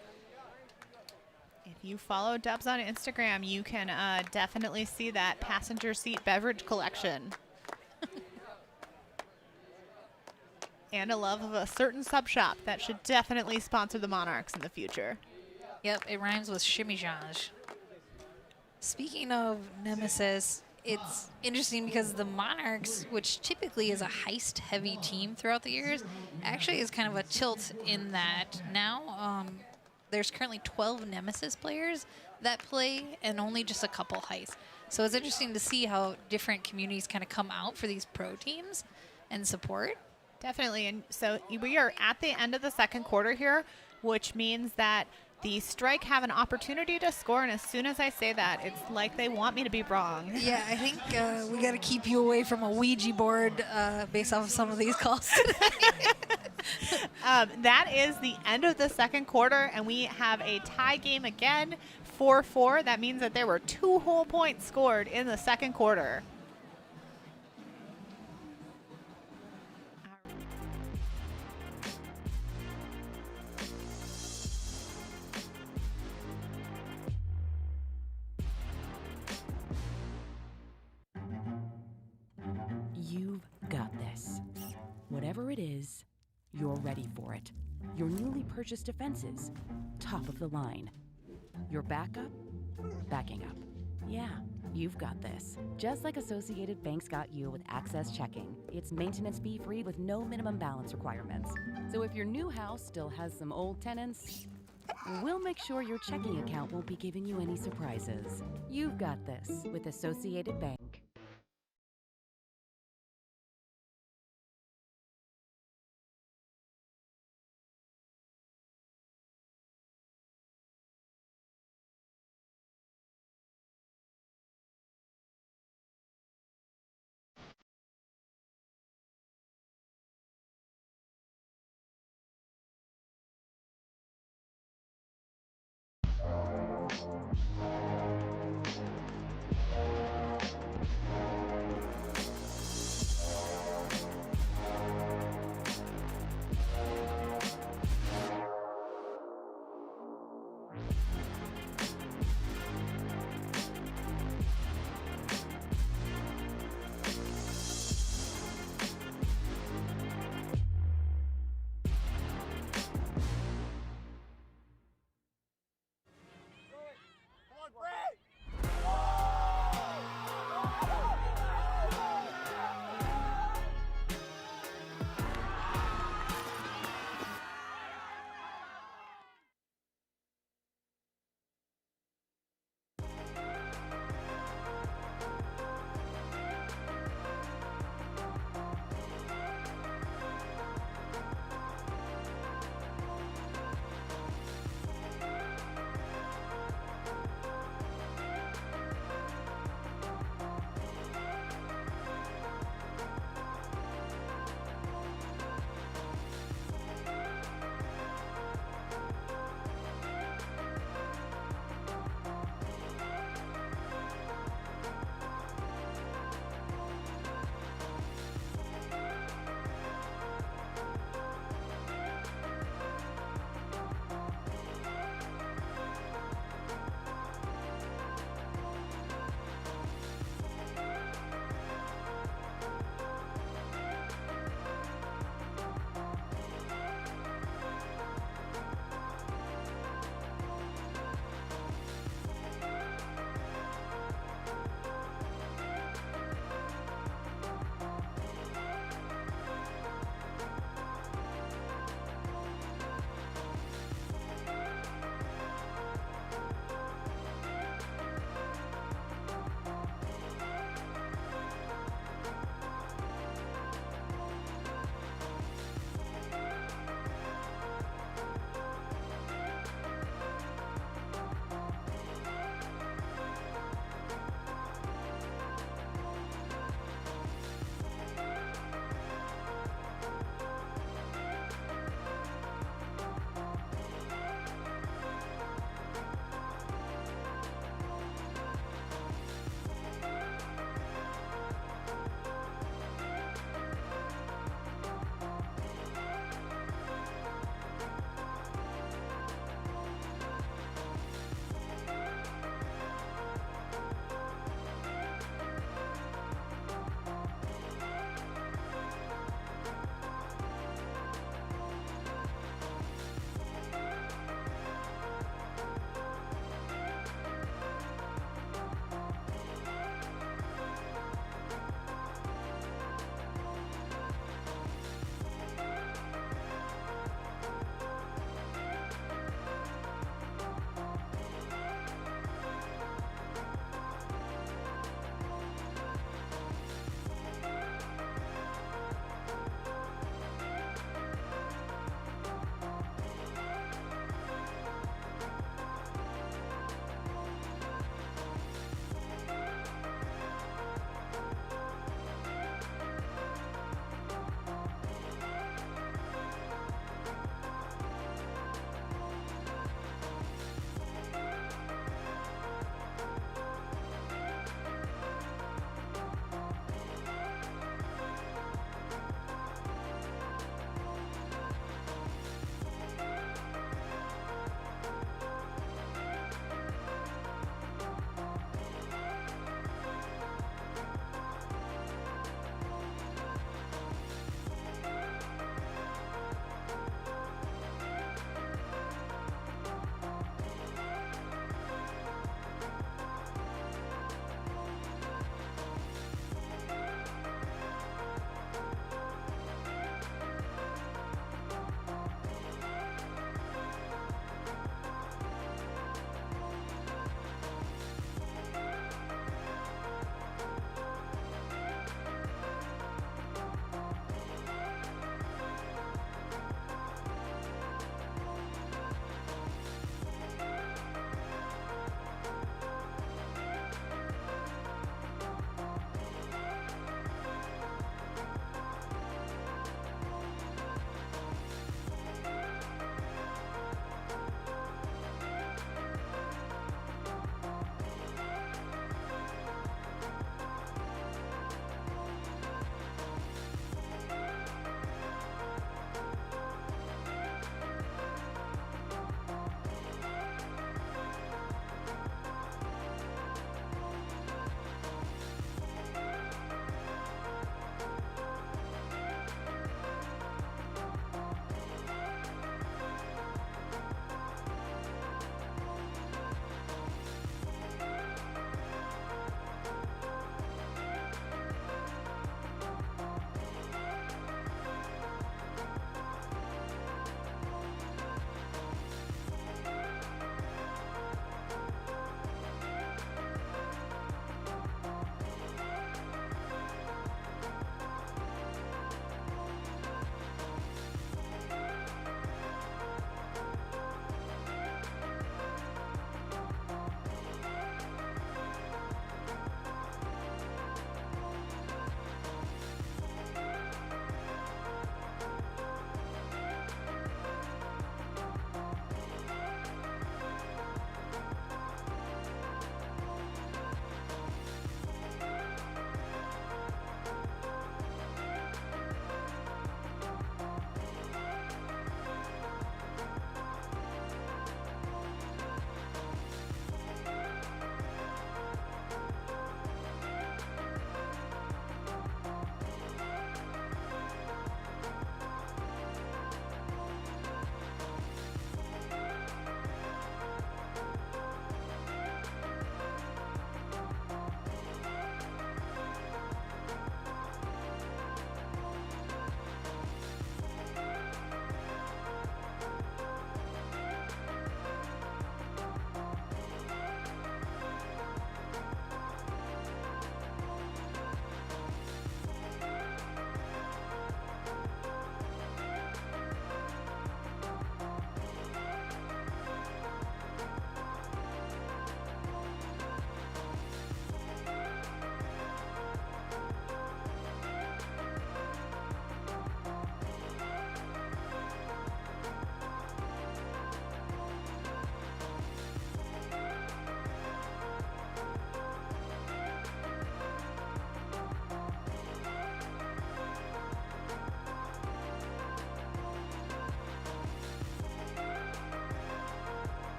If you follow Dubs on Instagram, you can definitely see that passenger seat beverage collection. And a love of a certain sub shop that should definitely sponsor the Monarchs in the future. Yep, it rhymes with Shimmy Jange. Speaking of Nemesis, it's interesting because the Monarchs, which typically is a heist heavy team throughout the years, actually is kind of a tilt in that now there's currently 12 Nemesis players that play and only just a couple heists. So it's interesting to see how different communities kind of come out for these pro teams and support. Definitely. And so we are at the end of the second quarter here, which means that the Strike have an opportunity to score. And as soon as I say that, it's like they want me to be wrong. Yeah, I think we got to keep you away from a Ouija board based off of some of these calls today. That is the end of the second quarter, and we have a tie game again, 4-4. That means that there were 2 whole points scored in the second quarter. You've got this. Whatever it is, you're ready for it. Your newly purchased defenses, top of the line. Your backup, backing up. Yeah, you've got this. Just like Associated Bank's got you with Access Checking. It's maintenance fee free with no minimum balance requirements. So if your new house still has some old tenants, we'll make sure your checking account won't be giving you any surprises. You've got this with Associated Bank.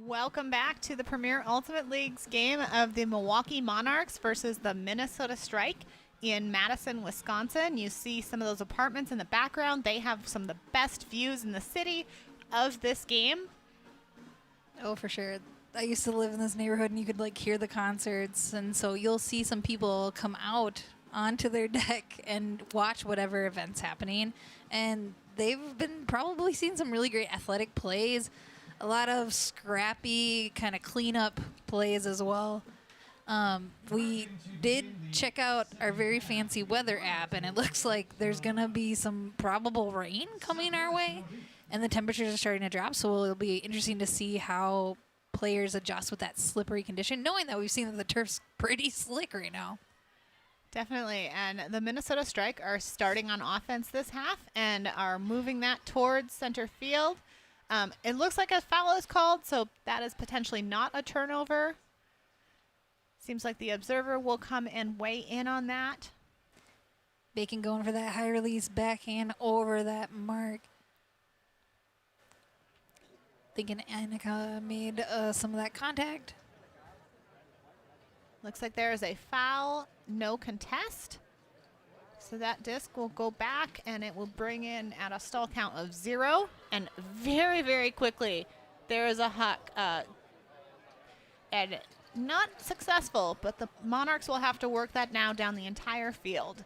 Welcome back to the Premier Ultimate League's game of the Milwaukee Monarchs versus the Minnesota Strike in Madison, Wisconsin. You see some of those apartments in the background. They have some of the best views in the city of this game. Oh, for sure. I used to live in this neighborhood, and you could like hear the concerts, and so you'll see some people come out onto their deck and watch whatever event's happening. And they've been probably seeing some really great athletic plays, a lot of scrappy kind of cleanup plays as well. We did check out our very fancy weather app, and it looks like there's going to be some probable rain coming our way, and the temperatures are starting to drop, so it'll be interesting to see how players adjust with that slippery condition, knowing that we've seen that the turf's pretty slick right now. Definitely. And the Minnesota Strike are starting on offense this half and are moving that towards center field. It looks like a foul is called, so that is potentially not a turnover. Seems like the observer will come and weigh in on that. Bacon going for that high release backhand over that mark. Thinking Annika made some of that contact. Looks like there is a foul, no contest. So that disc will go back, and it will bring in at a stall count of 0. And very, very quickly, there is a huck. And not successful, but the Monarchs will have to work that now down the entire field.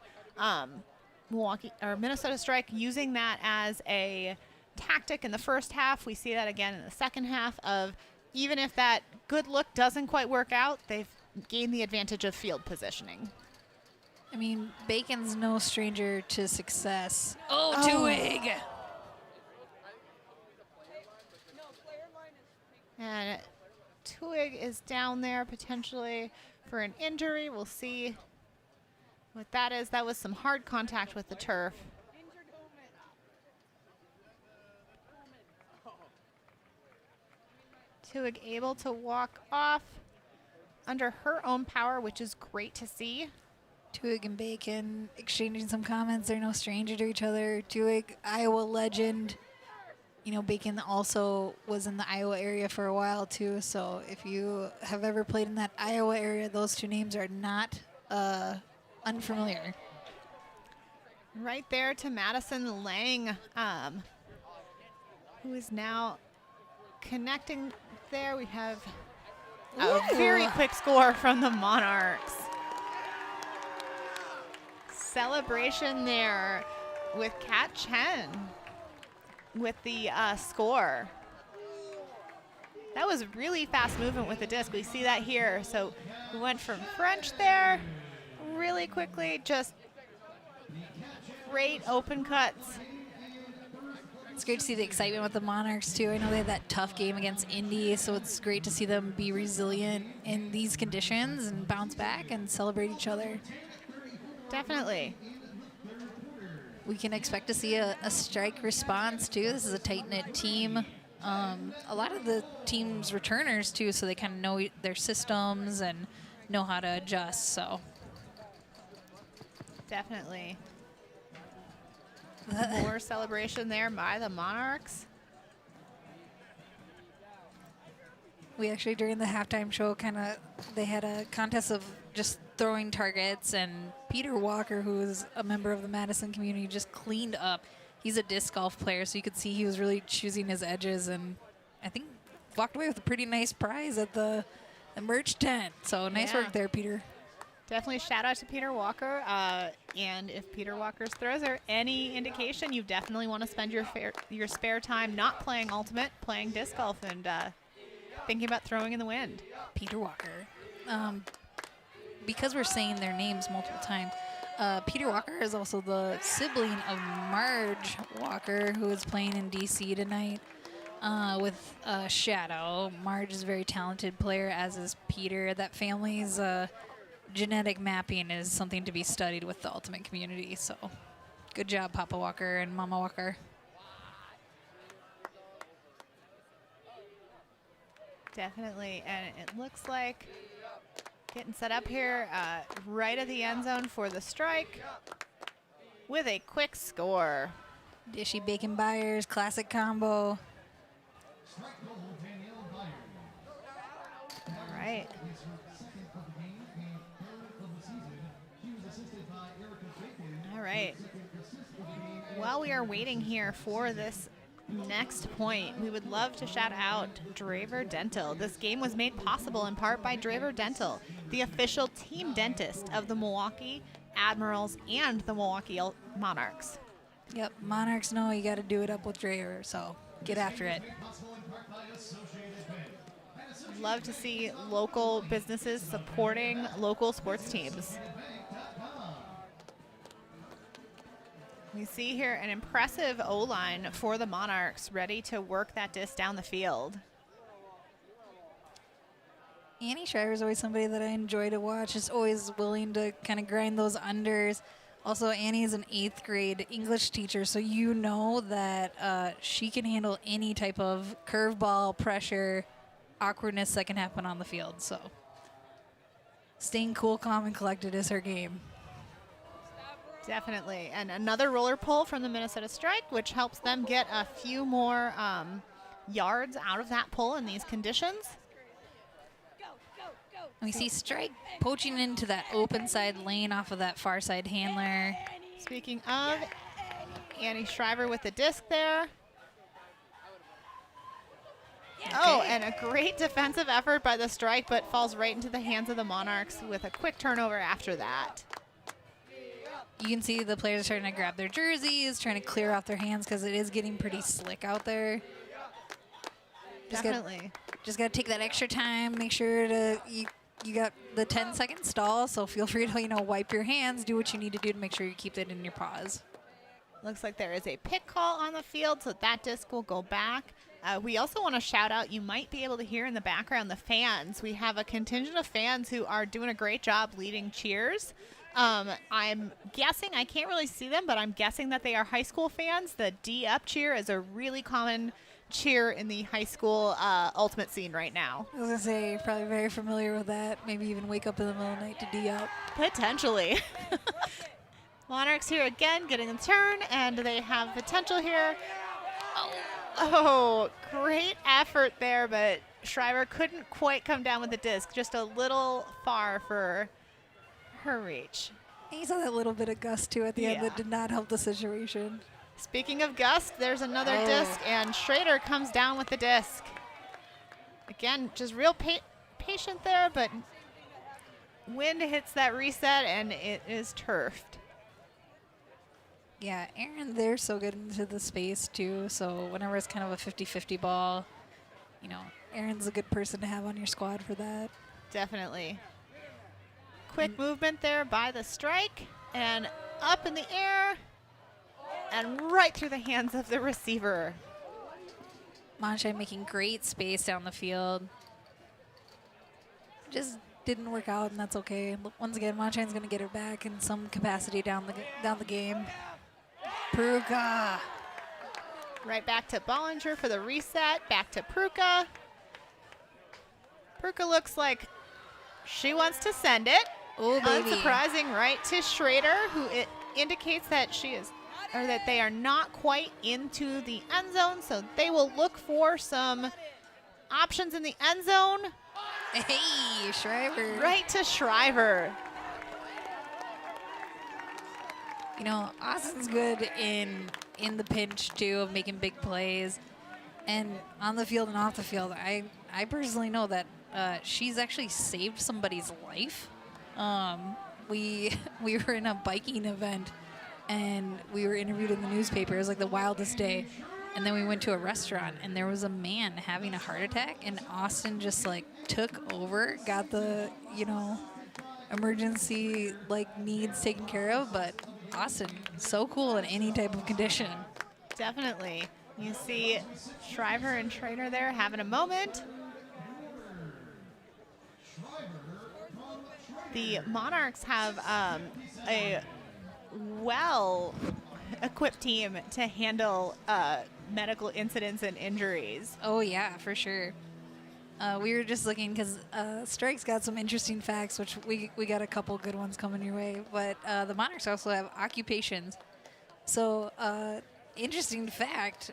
Minnesota Strike using that as a tactic in the first half. We see that again in the second half of even if that good look doesn't quite work out, they've gained the advantage of field positioning. I mean, Bacon's no stranger to success. Oh, Twig! And Twig is down there potentially for an injury. We'll see what that is. That was some hard contact with the turf. Twig able to walk off under her own power, which is great to see. Twig and Bacon exchanging some comments. They're no stranger to each other. Twig, Iowa legend. You know, Bacon also was in the Iowa area for a while, too. So if you have ever played in that Iowa area, those two names are not unfamiliar. Right there to Madison Lang, who is now connecting there. We have a very quick score from the Monarchs. Celebration there with Kat Chen with the score. That was really fast movement with the disc. We see that here. So we went from French there really quickly, just great open cuts. It's great to see the excitement with the Monarchs, too. I know they had that tough game against Indy, so it's great to see them be resilient in these conditions and bounce back and celebrate each other. Definitely. We can expect to see a strike response, too. This is a tight-knit team. A lot of the team's returners, too, so they kind of know their systems and know how to adjust, so. Definitely. More celebration there by the Monarchs. We actually, during the halftime show, they had a contest of just throwing targets, and Peter Walker, who is a member of the Madison community, just cleaned up. He's a disc golf player, so you could see he was really choosing his edges, and I think walked away with a pretty nice prize at the merch tent. So nice work there, Peter. Definitely shout out to Peter Walker. And if Peter Walker's throws are any indication, you definitely want to spend your spare time not playing Ultimate, playing disc golf, and thinking about throwing in the wind. Peter Walker. Because we're saying their names multiple times, Peter Walker is also the sibling of Marge Walker, who is playing in D.C. tonight with Shadow. Marge is a very talented player, as is Peter. That family's genetic mapping is something to be studied with the Ultimate community. So good job, Papa Walker and Mama Walker. Definitely. And it looks like getting set up here right at the end zone for the strike with a quick score. Dishy Bacon Byers, classic combo. right. All right. While we are waiting here for this next point, we would love to shout out Draver Dental. This game was made possible in part by Draver Dental, the official team dentist of the Milwaukee Admirals and the Milwaukee Monarchs. Yep, Monarchs know you got to do it up with Draver, so get after it. Love to see local businesses supporting local sports teams. We see here an impressive O-line for the Monarchs, ready to work that disc down the field. Annie Shriver is always somebody that I enjoy to watch. Is always willing to kind of grind those unders. Also, Annie is an 8th grade English teacher, so you know that she can handle any type of curveball, pressure, awkwardness that can happen on the field. So staying cool, calm, and collected is her game. Definitely. And another roller pull from the Minnesota Strike, which helps them get a few more yards out of that pull in these conditions. And we see Strike poaching into that open side lane off of that far side handler. Speaking of, Annie Shriver with the disc there. Oh, and a great defensive effort by the Strike, but falls right into the hands of the Monarchs with a quick turnover after that. You can see the players trying to grab their jerseys, trying to clear off their hands because it is getting pretty slick out there. Definitely. Just got to take that extra time, make sure to you got the 10-second stall, so feel free to, wipe your hands, do what you need to do to make sure you keep it in your paws. Looks like there is a pick call on the field, so that disc will go back. We also want to shout out, you might be able to hear in the background the fans. We have a contingent of fans who are doing a great job leading cheers. I'm guessing, I can't really see them, but I'm guessing that they are high school fans. The D up cheer is a really common cheer in the high school ultimate scene right now. I was going to say, you're probably very familiar with that. Maybe even wake up in the middle of the night to D up. Potentially. Monarchs here again, getting a turn, and they have potential here. Oh, great effort there, but Shriver couldn't quite come down with the disc. Just a little far for her reach. He saw that little bit of gust, too, at the end that did not help the situation. Speaking of gust, there's another disc, and Schrader comes down with the disc. Again, just real patient there, but wind hits that reset, and it is turfed. Yeah, Aaron, they're so good into the space, too, so whenever it's kind of a 50-50 ball, Aaron's a good person to have on your squad for that. Definitely. Quick movement there by the Strike, and up in the air, and right through the hands of the receiver. Monshine making great space down the field. Just didn't work out, and that's okay. Once again, Monshine's going to get her back in some capacity down the game. Pruka. Right back to Bollinger for the reset. Back to Pruka. Pruka looks like she wants to send it. Oh, baby. Unsurprising, right to Schrader, who it indicates that that they are not quite into the end zone, so they will look for some options in the end zone. Hey, Shriver. Right to Shriver. Austin's good in the pinch, too, of making big plays. And on the field and off the field, I personally know that she's actually saved somebody's life. We were in a biking event, and we were interviewed in the newspaper. It was like the wildest day. And then we went to a restaurant, and there was a man having a heart attack, and Austin just, took over, got the, emergency, needs taken care of. But Austin, so cool in any type of condition. Definitely. You see Shriver and Schrader there having a moment. The Monarchs have a well-equipped team to handle medical incidents and injuries. Oh, yeah, for sure. We were just looking because Strike's got some interesting facts, which we got a couple good ones coming your way. But the Monarchs also have occupations. So, interesting fact,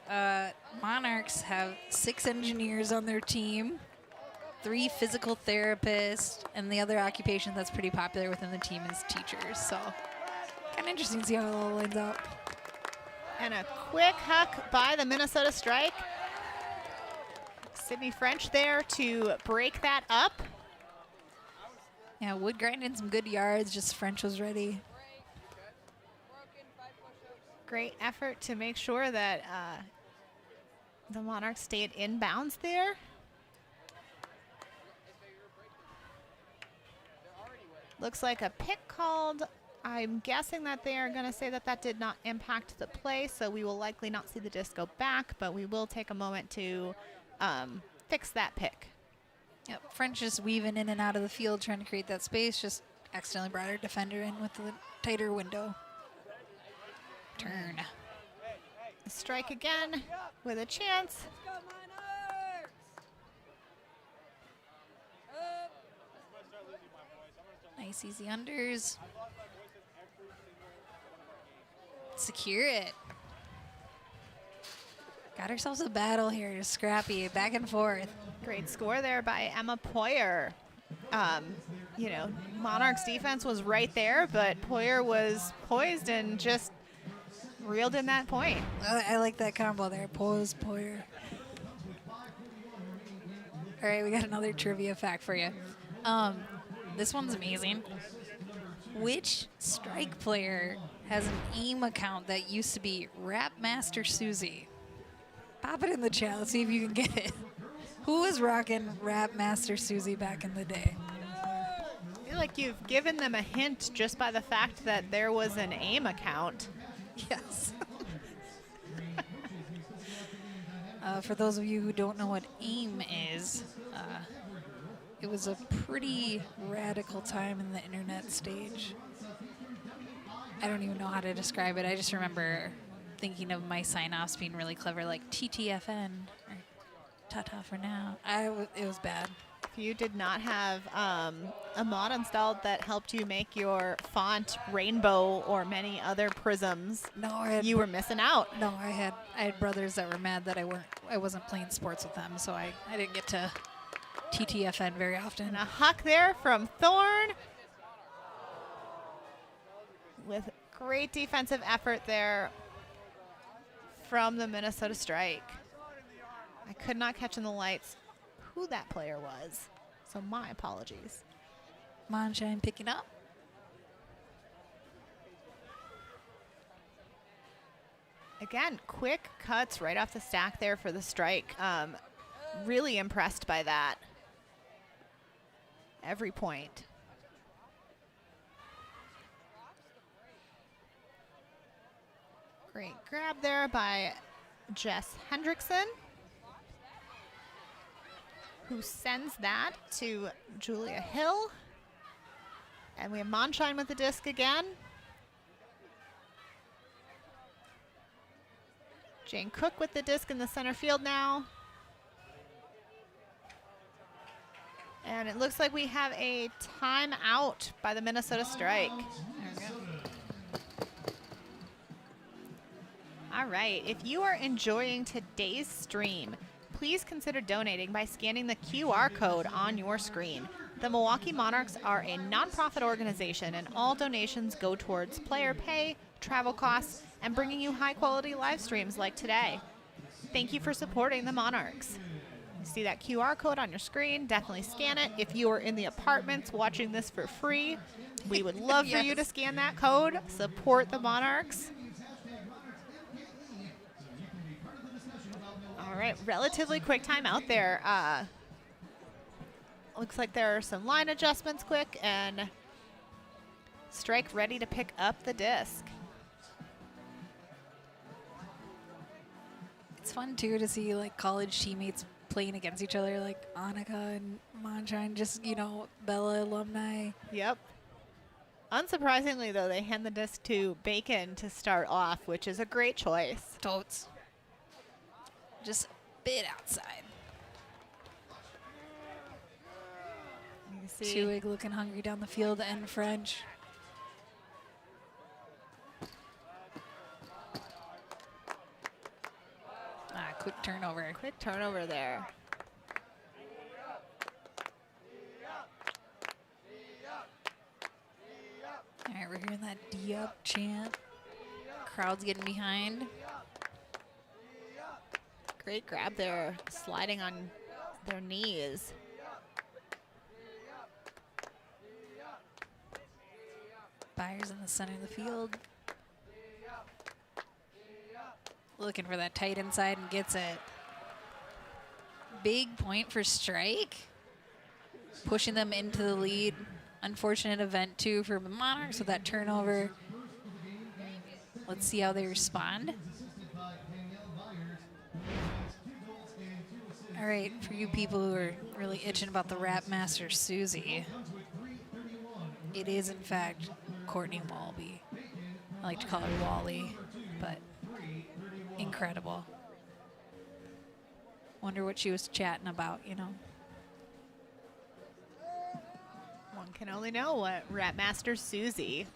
Monarchs have 6 engineers on their team, 3 physical therapists, and the other occupation that's pretty popular within the team is teachers. So kind of interesting to see how it all lines up. And a quick huck by the Minnesota Strike. Sydney French there to break that up. Yeah, Wood grinding some good yards, just French was ready. Great effort to make sure that the Monarchs stayed in bounds there. Looks like a pick called. I'm guessing that they are going to say that that did not impact the play, so we will likely not see the disc go back, but we will take a moment to fix that pick. Yep, French just weaving in and out of the field trying to create that space, just accidentally brought her defender in with the tighter window. Turn. Strike again with a chance. Nice easy unders. Secure it. Got ourselves a battle here, scrappy, back and forth. Great score there by Emma Poyer. You know, Monarchs defense was right there, but Poyer was poised and just reeled in that point. I like that combo there, pose, Poyer. All right, we got another trivia fact for you. This one's amazing. Which strike player has an AIM account that used to be Rap Master Susie? Pop it in the chat. Let's see if you can get it. Who was rocking Rap Master Susie back in the day? I feel like you've given them a hint just by the fact that there was an AIM account. Yes. For those of you who don't know what AIM is, it was a pretty radical time in the internet stage. I don't even know how to describe it. I just remember thinking of my sign-offs being really clever, like TTFN or ta-ta for now. It was bad. If you did not have a mod installed that helped you make your font rainbow or many other prisms, you were missing out. No, I had brothers that were mad that I wasn't playing sports with them, so I didn't get to TTFN very often. And a huck there from Thorne with great defensive effort there from the Minnesota Strike. I could not catch in the lights who that player was, so my apologies. Monshine picking up. Again, quick cuts right off the stack there for the Strike. Really impressed by that. Every point. Great grab there by Jess Hendrickson, who sends that to Julia Hill. And we have Monshine with the disc again. Jane Cook with the disc in the center field now. And it looks like we have a timeout by the Minnesota Strike. All right, if you are enjoying today's stream, please consider donating by scanning the QR code on your screen. The Milwaukee Monarchs are a nonprofit organization, and all donations go towards player pay, travel costs, and bringing you high-quality live streams like today. Thank you for supporting the Monarchs. You see that QR code on your screen, definitely scan it. If you are in the apartments watching this for free, we would love for you to scan that code. Support the Monarchs. All right, relatively quick time out there. Looks like there are some line adjustments quick, and Strike ready to pick up the disc. It's fun, too, to see, like, college teammates playing against each other, like Annika and Monshine, just, you know, Bella alumni. Yep. Unsurprisingly, though, they hand the disc to Bacon to start off, which is a great choice. Totes. Just a bit outside. You can see Chewig looking hungry down the field, and French. Quick turnover. quick turnover there. right, we're hearing that D-up chant. Crowd's getting behind. Great grab there, sliding on their knees. Byers in the center of the field. Looking for that tight inside and gets it. Big point for Strike. Pushing them into the lead. Unfortunate event, too, for the Monarchs with that turnover. Let's see how they respond. All right, for you people who are really itching about the Rap Master Susie, it is, in fact, Courtney Walby. I like to call her Wally, but incredible. Wonder what she was chatting about, you know. One can only know what Rap Master Susie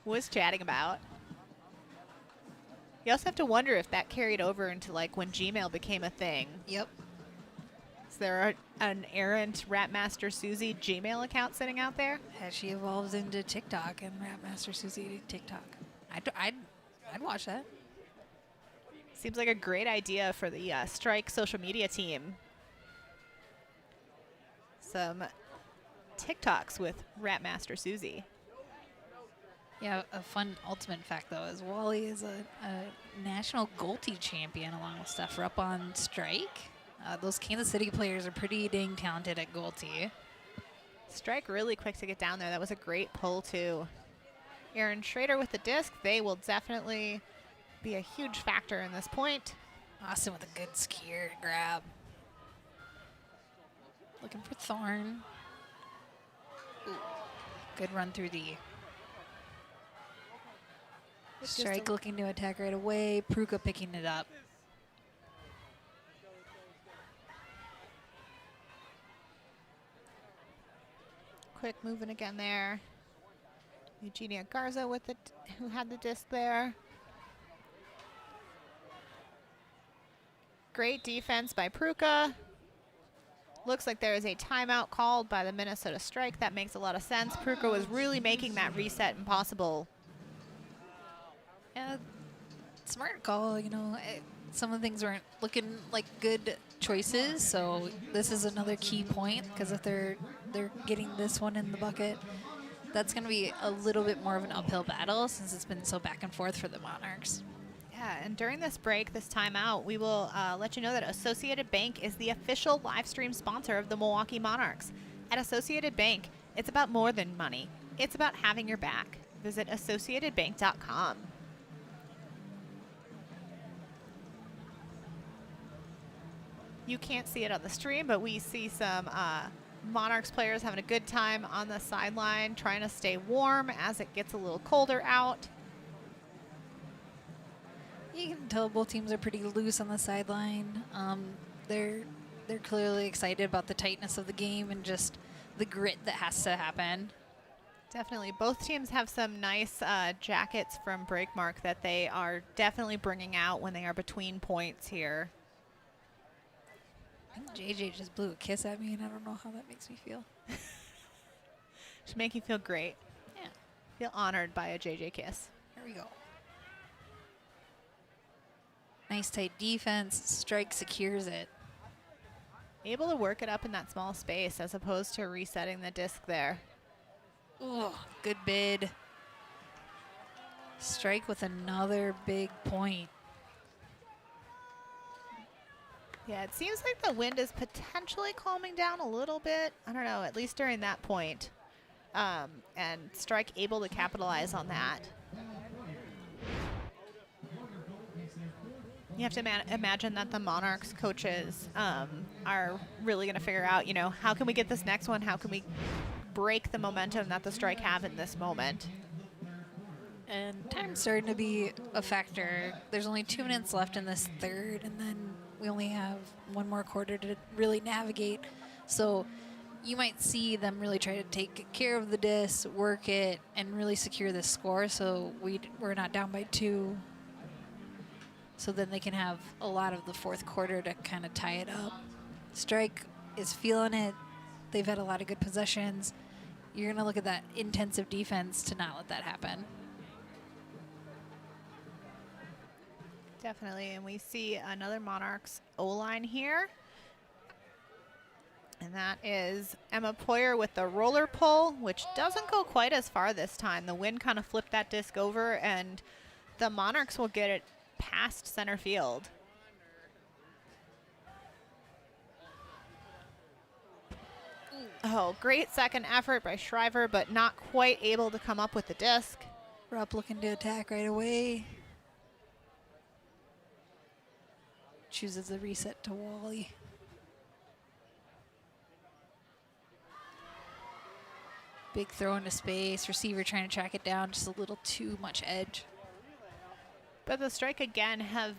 was chatting about. You also have to wonder if that carried over into like when Gmail became a thing. Yep. Is there an errant Rap Master Susie Gmail account sitting out there? As she evolves into TikTok and Rap Master Susie TikTok. I'd watch that. Seems like a great idea for the Strike social media team. Some TikToks with Rap Master Susie. Yeah, a fun ultimate fact, though, is Wally is a national Goaltee champion along with Steph Rupp on Strike. Those Kansas City players are pretty dang talented at Goaltee. Strike really quick to get down there. That was a great pull, too. Aaron Schrader with the disc. They will definitely be a huge factor in this point. Austin with a good skier grab. Looking for Thorne. Ooh, good run through the Strike looking to attack right away. Pruka picking it up. Quick moving again there. Eugenia Garza with it, who had the disc there. Great defense by Pruka. Looks like there is a timeout called by the Minnesota Strike. That makes a lot of sense. Pruka was really making that reset impossible. Yeah, smart call. You know, some of the things weren't looking like good choices, so this is another key point because if they're getting this one in the bucket, that's going to be a little bit more of an uphill battle since it's been so back and forth for the Monarchs. Yeah, and during this break, this timeout, we will let you know that Associated Bank is the official live stream sponsor of the Milwaukee Monarchs. At Associated Bank, it's about more than money. It's about having your back. Visit associatedbank.com. You can't see it on the stream, but we see some Monarchs players having a good time on the sideline, trying to stay warm as it gets a little colder out. You can tell both teams are pretty loose on the sideline. They're clearly excited about the tightness of the game and just the grit that has to happen. Definitely. Both teams have some nice jackets from Breakmark that they are definitely bringing out when they are between points here. I think JJ just blew a kiss at me, and I don't know how that makes me feel. Should make you feel great. Yeah. Feel honored by a JJ kiss. Here we go. Nice tight defense. Strike secures it. Able to work it up in that small space as opposed to resetting the disc there. Oh, good bid. Strike with another big point. Yeah, it seems like the wind is potentially calming down a little bit. I don't know, at least during that point. And Strike able to capitalize on that. You have to imagine that the Monarchs coaches are really going to figure out, you know, how can we get this next one? How can we break the momentum that the Strike have in this moment? And time's starting to be a factor. There's only 2 minutes left in this third, and then we only have one more quarter to really navigate. So you might see them really try to take care of the disc, work it, and really secure this score so we're not down by 2. So then they can have a lot of the fourth quarter to kind of tie it up. Strike is feeling it. They've had a lot of good possessions. You're going to look at that intensive defense to not let that happen. Definitely, and we see another Monarchs O-line here. And that is Emma Poyer with the roller pull, which doesn't go quite as far this time. The wind kind of flipped that disc over, and the Monarchs will get it past center field. Oh, great second effort by Shriver, but not quite able to come up with the disc. Rupp looking to attack right away. Chooses the reset to Wally. Big throw into space. Receiver trying to track it down. Just a little too much edge. But the Strike again have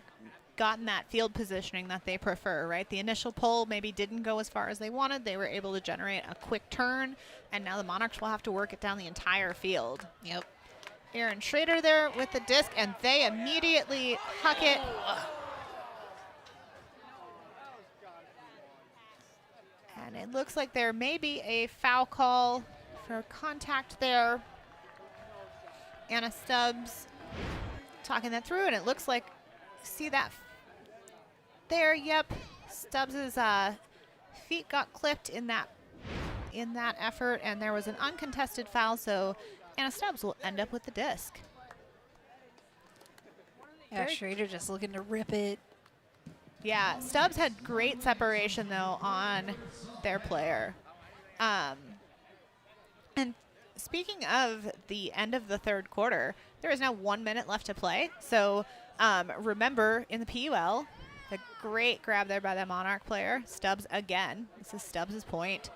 gotten that field positioning that they prefer, right? The initial pull maybe didn't go as far as they wanted. They were able to generate a quick turn, and now the Monarchs will have to work it down the entire field. Yep. Aaron Schrader there with the disc, and they immediately huck it. And it looks like there may be a foul call for contact there. Anna Stubbs talking that through, and it looks like, see that there, yep. Stubbs's feet got clipped in that effort, and there was an uncontested foul, so Anna Stubbs will end up with the disc. Yeah, Schrader just looking to rip it. Yeah, Stubbs had great separation, though, on their player. And speaking of the end of the third quarter, there is now 1 minute left to play. So remember, in the PUL, the great grab there by the Monarch player. Stubbs again. This is Stubbs' point.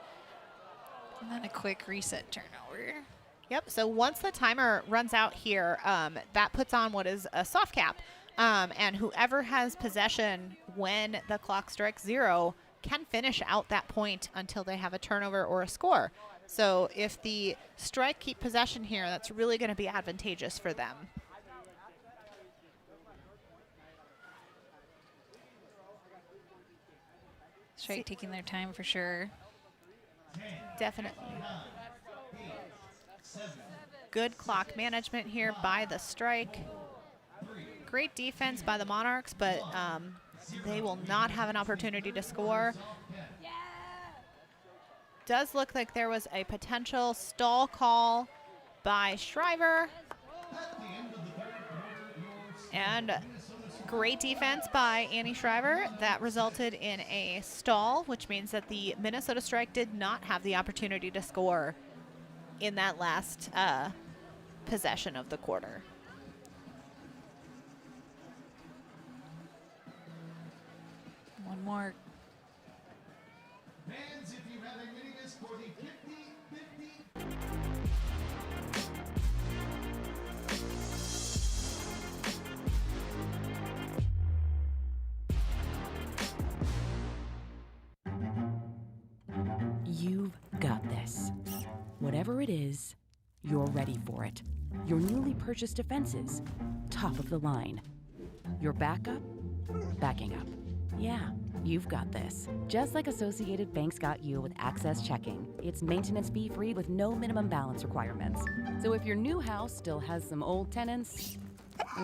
And then a quick reset turnover. Yep, so once the timer runs out here, that puts on what is a soft cap. And whoever has possession when the clock strikes 0 can finish out that point until they have a turnover or a score. So if the Strike keep possession here, that's really going to be advantageous for them. Strike taking their time for sure. Definitely. Good clock management here by the Strike. Great defense by the Monarchs, but they will not have an opportunity to score. Does look like there was a potential stall call by Shriver. And great defense by Annie Shriver. That resulted in a stall, which means that the Minnesota Strike did not have the opportunity to score in that last possession of the quarter. One more. Fans, if you have a minibus for the 50-50. You've got this. Whatever it is, you're ready for it. Your newly purchased defenses, top of the line. Your backup, backing up. Yeah, you've got this. Just like Associated Bank's got you with Access Checking. It's maintenance fee-free with no minimum balance requirements. So if your new house still has some old tenants,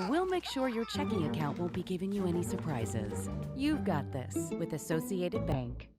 we'll make sure your checking account won't be giving you any surprises. You've got this with Associated Bank.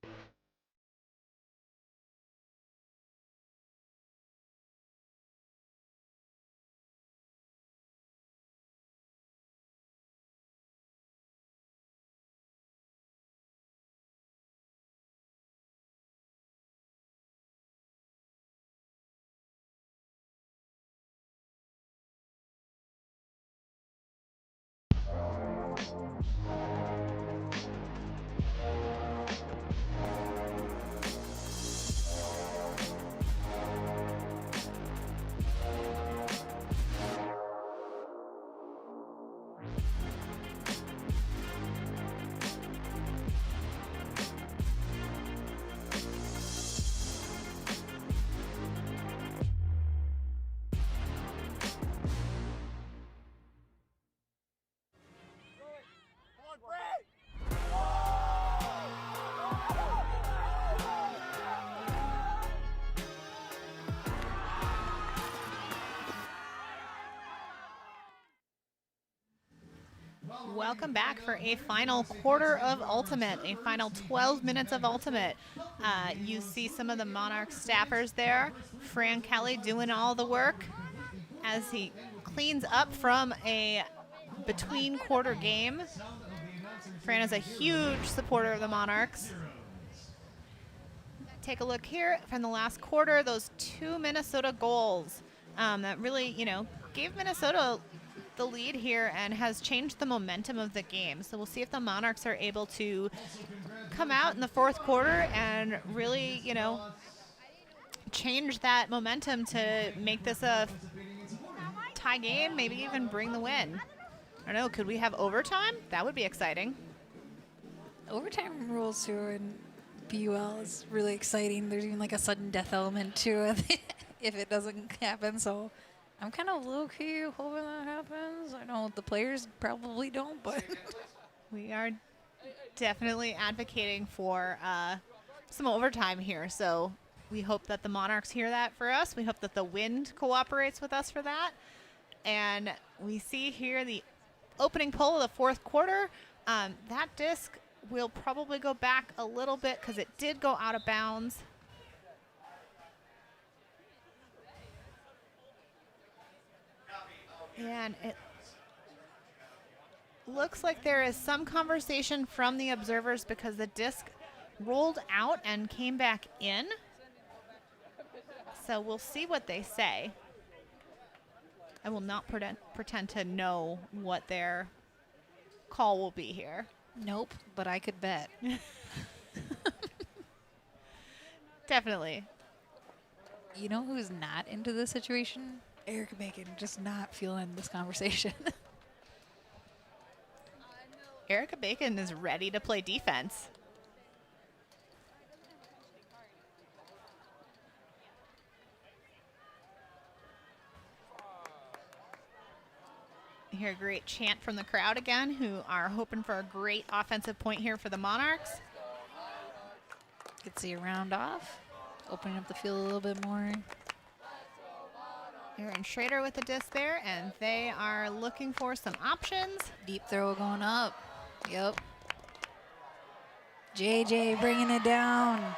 Welcome back for a final quarter of Ultimate, a final 12 minutes of Ultimate. You see some of the Monarchs staffers there. Fran Kelly doing all the work as he cleans up from a between quarter game. Fran is a huge supporter of the Monarchs. Take a look here from the last quarter, those 2 Minnesota goals that really, gave Minnesota the lead here and has changed the momentum of the game. So we'll see if the Monarchs are able to come out in the fourth quarter and really, change that momentum to make this a tie game, maybe even bring the win. I don't know, could we have overtime? That would be exciting. Overtime rules here in PUL is really exciting. There's even like a sudden death element to it if it doesn't happen. So I'm kind of low-key hoping that happens. I know the players probably don't, but we are definitely advocating for some overtime here. So we hope that the Monarchs hear that for us. We hope that the wind cooperates with us for that. And we see here the opening pull of the fourth quarter. That disc will probably go back a little bit because it did go out of bounds. And it looks like there is some conversation from the observers because the disc rolled out and came back in. So we'll see what they say. I will not pretend to know what their call will be here. nope, but I could bet. Definitely. You know who's not into this situation? Eric Bacon, just not feeling this conversation. Erica Bacon is ready to play defense. You hear a great chant from the crowd again, who are hoping for a great offensive point here for the Monarchs. Could see a round off, opening up the field a little bit more. Aaron Schrader with the disc there, and they are looking for some options. Deep throw going up. Yep. JJ bringing it down.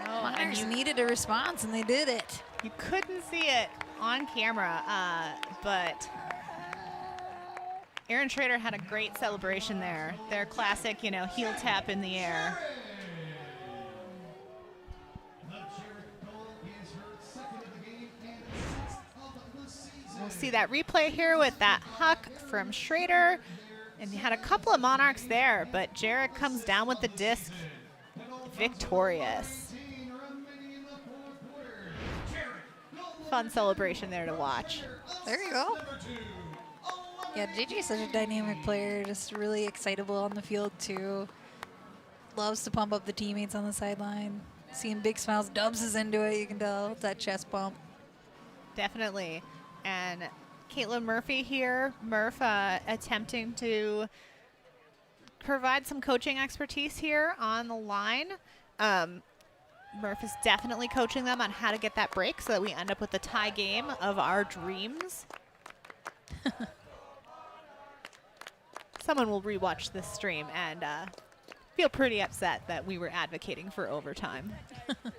Oh, and Monarchs needed a response, and they did it. you couldn't see it on camera, but Aaron Schrader had a great celebration there. Their classic, heel tap in the air. We'll see that replay here with that huck from Schrader. And you had a couple of Monarchs there, but Jarek comes down with the disc victorious. Fun celebration there to watch. There you go. Yeah, JJ's such a dynamic player, just really excitable on the field too. Loves to pump up the teammates on the sideline. Seeing big smiles, Dubs is into it, you can tell. It's that chest bump. Definitely. And Caitlin Murphy here, Murph attempting to provide some coaching expertise here on the line. Murph is definitely coaching them on how to get that break so that we end up with the tie game of our dreams. Someone will rewatch this stream and feel pretty upset that we were advocating for overtime. All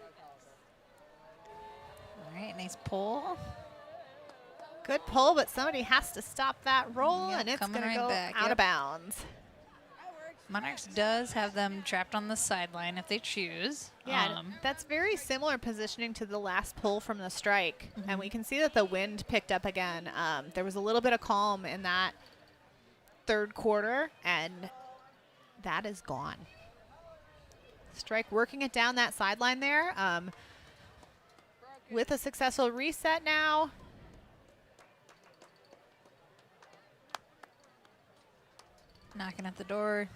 right, nice pull. Good pull, but somebody has to stop that roll, Yep, and it's going coming to right go back, out yep. of bounds. Monarchs does have them trapped on the sideline if they choose. Yeah, that's very similar positioning to the last pull from the strike. And we can see that the wind picked up again. There was a little bit of calm in that third quarter, and that is gone. Strike working it down that sideline there with a successful reset now. Knocking at the door.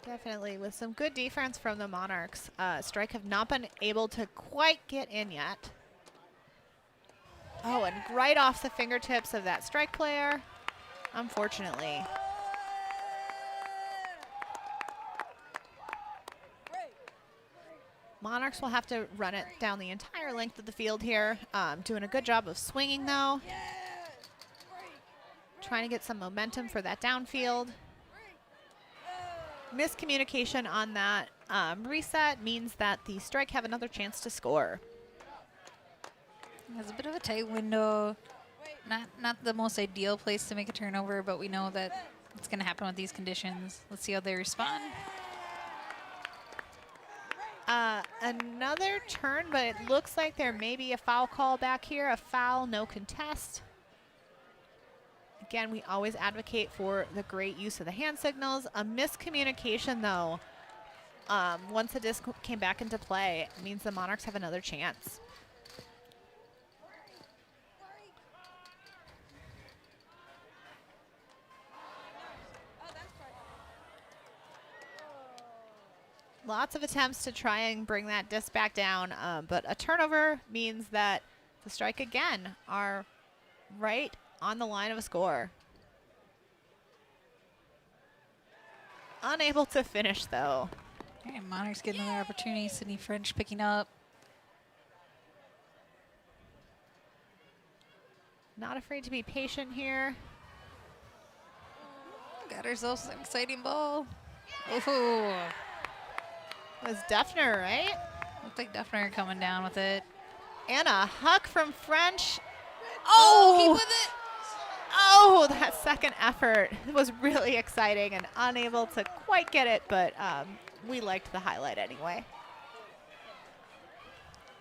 Definitely, with some good defense from the Monarchs. Strike have not been able to quite get in yet. Oh, and right off the fingertips of that strike player, unfortunately. Monarchs will have to run it down the entire length of the field here. Doing a good job of swinging, though. Trying to get some momentum for that downfield. Miscommunication on that reset means that the strike have another chance to score. It's a bit of a tight window. Not the most ideal place to make a turnover, but we know that it's going to happen with these conditions. Let's see how they respond. Another turn, but it looks like there may be a foul call back here. A foul, no contest. Again, we always advocate for the great use of the hand signals. A miscommunication, though, once the disc came back into play, means the Monarchs have another chance. Lots of attempts to try and bring that disc back down, but a turnover means that the strike again are right on the line of a score. Unable to finish, though. Okay, Monarchs getting another opportunity. Sydney French picking up. Not afraid to be patient here. Got ourselves an exciting ball. Oh, It was Duffner, right? looked like Duffner coming down with it. And a huck from French. Oh, keep with it. Oh, that second effort was really exciting and unable to quite get it, but we liked the highlight anyway.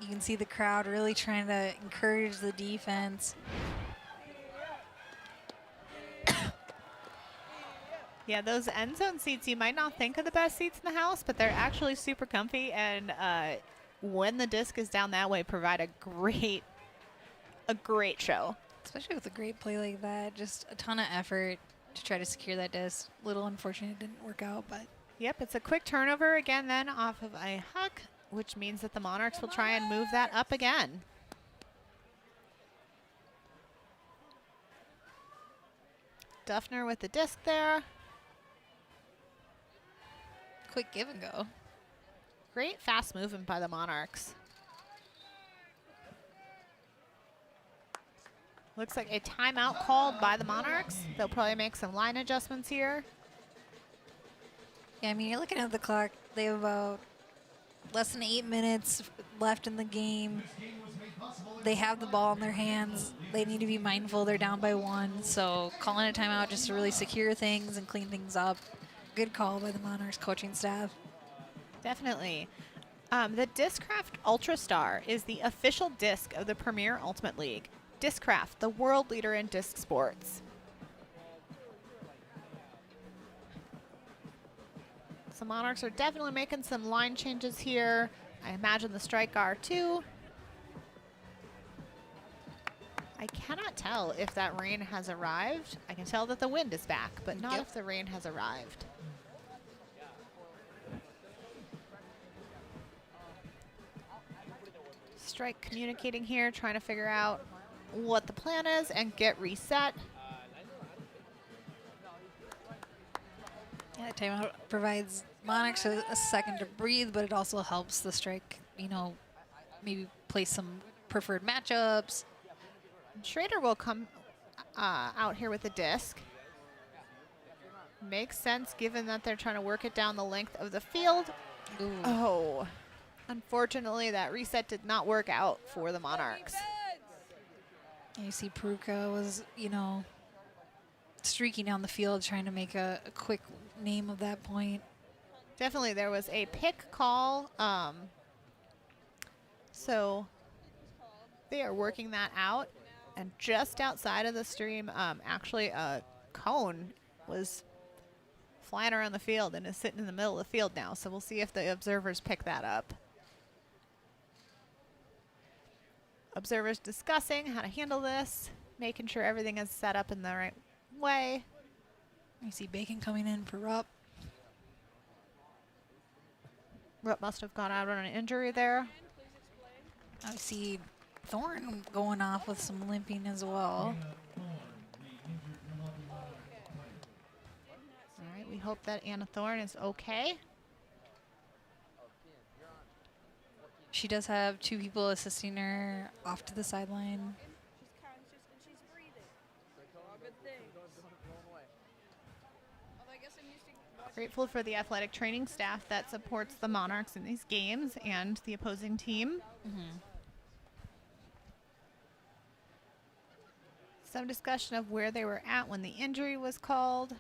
You can see the crowd really trying to encourage the defense. Yeah, those end zone seats, you might not think are the best seats in the house, but they're actually super comfy, and when the disc is down that way, provide a great show. Especially with a great play like that. Just a ton of effort to try to secure that disc. Little unfortunate it didn't work out, but. Yep, it's a quick turnover again then off of a huck, which means that the Monarchs will try and move that up again. Duffner with the disc there. Quick give and go. Great fast movement by the Monarchs. Looks like a timeout called by the Monarchs. They'll probably make some line adjustments here. Yeah, I mean, you're looking at the clock. They have about less than 8 minutes left in the game. They have the ball in their hands. They need to be mindful they're down by 1. So calling a timeout just to really secure things and clean things up. Good call by the Monarchs coaching staff. Definitely. The Discraft Ultra Star is the official disc of the Premier Ultimate League. Discraft, the world leader in disc sports. So Monarchs are definitely making some line changes here. I imagine the strike are too. I cannot tell if that rain has arrived. I can tell that the wind is back, but not Yep. if the rain has arrived. Strike communicating here, trying to figure out what the plan is and get reset. Yeah, timeout provides Monarchs a second to breathe, but it also helps the strike, you know, maybe play some preferred matchups. Schrader will come out here with the disc. Makes sense given that they're trying to work it down the length of the field. Ooh. Oh, unfortunately that reset did not work out for the Monarchs. And you see Peruka was, you know, streaking down the field trying to make a quick name of that point. Definitely there was a pick call. So they are working that out. And just outside of the stream, actually a cone was flying around the field and is sitting in the middle of the field now. So we'll see if the observers pick that up. Observers discussing how to handle this, making sure everything is set up in the right way. You see Bacon coming in for Rupp. Rupp must have gone out on an injury there. I see Thorne going off with some limping as well. All right, we hope that Anna Thorne is okay. She does have 2 people assisting her off to the sideline. She's conscious and she's breathing. All good things. Although I guess I'm used to watching. Grateful for the athletic training staff that supports the Monarchs in these games and the opposing team. Some discussion of where they were at when the injury was called.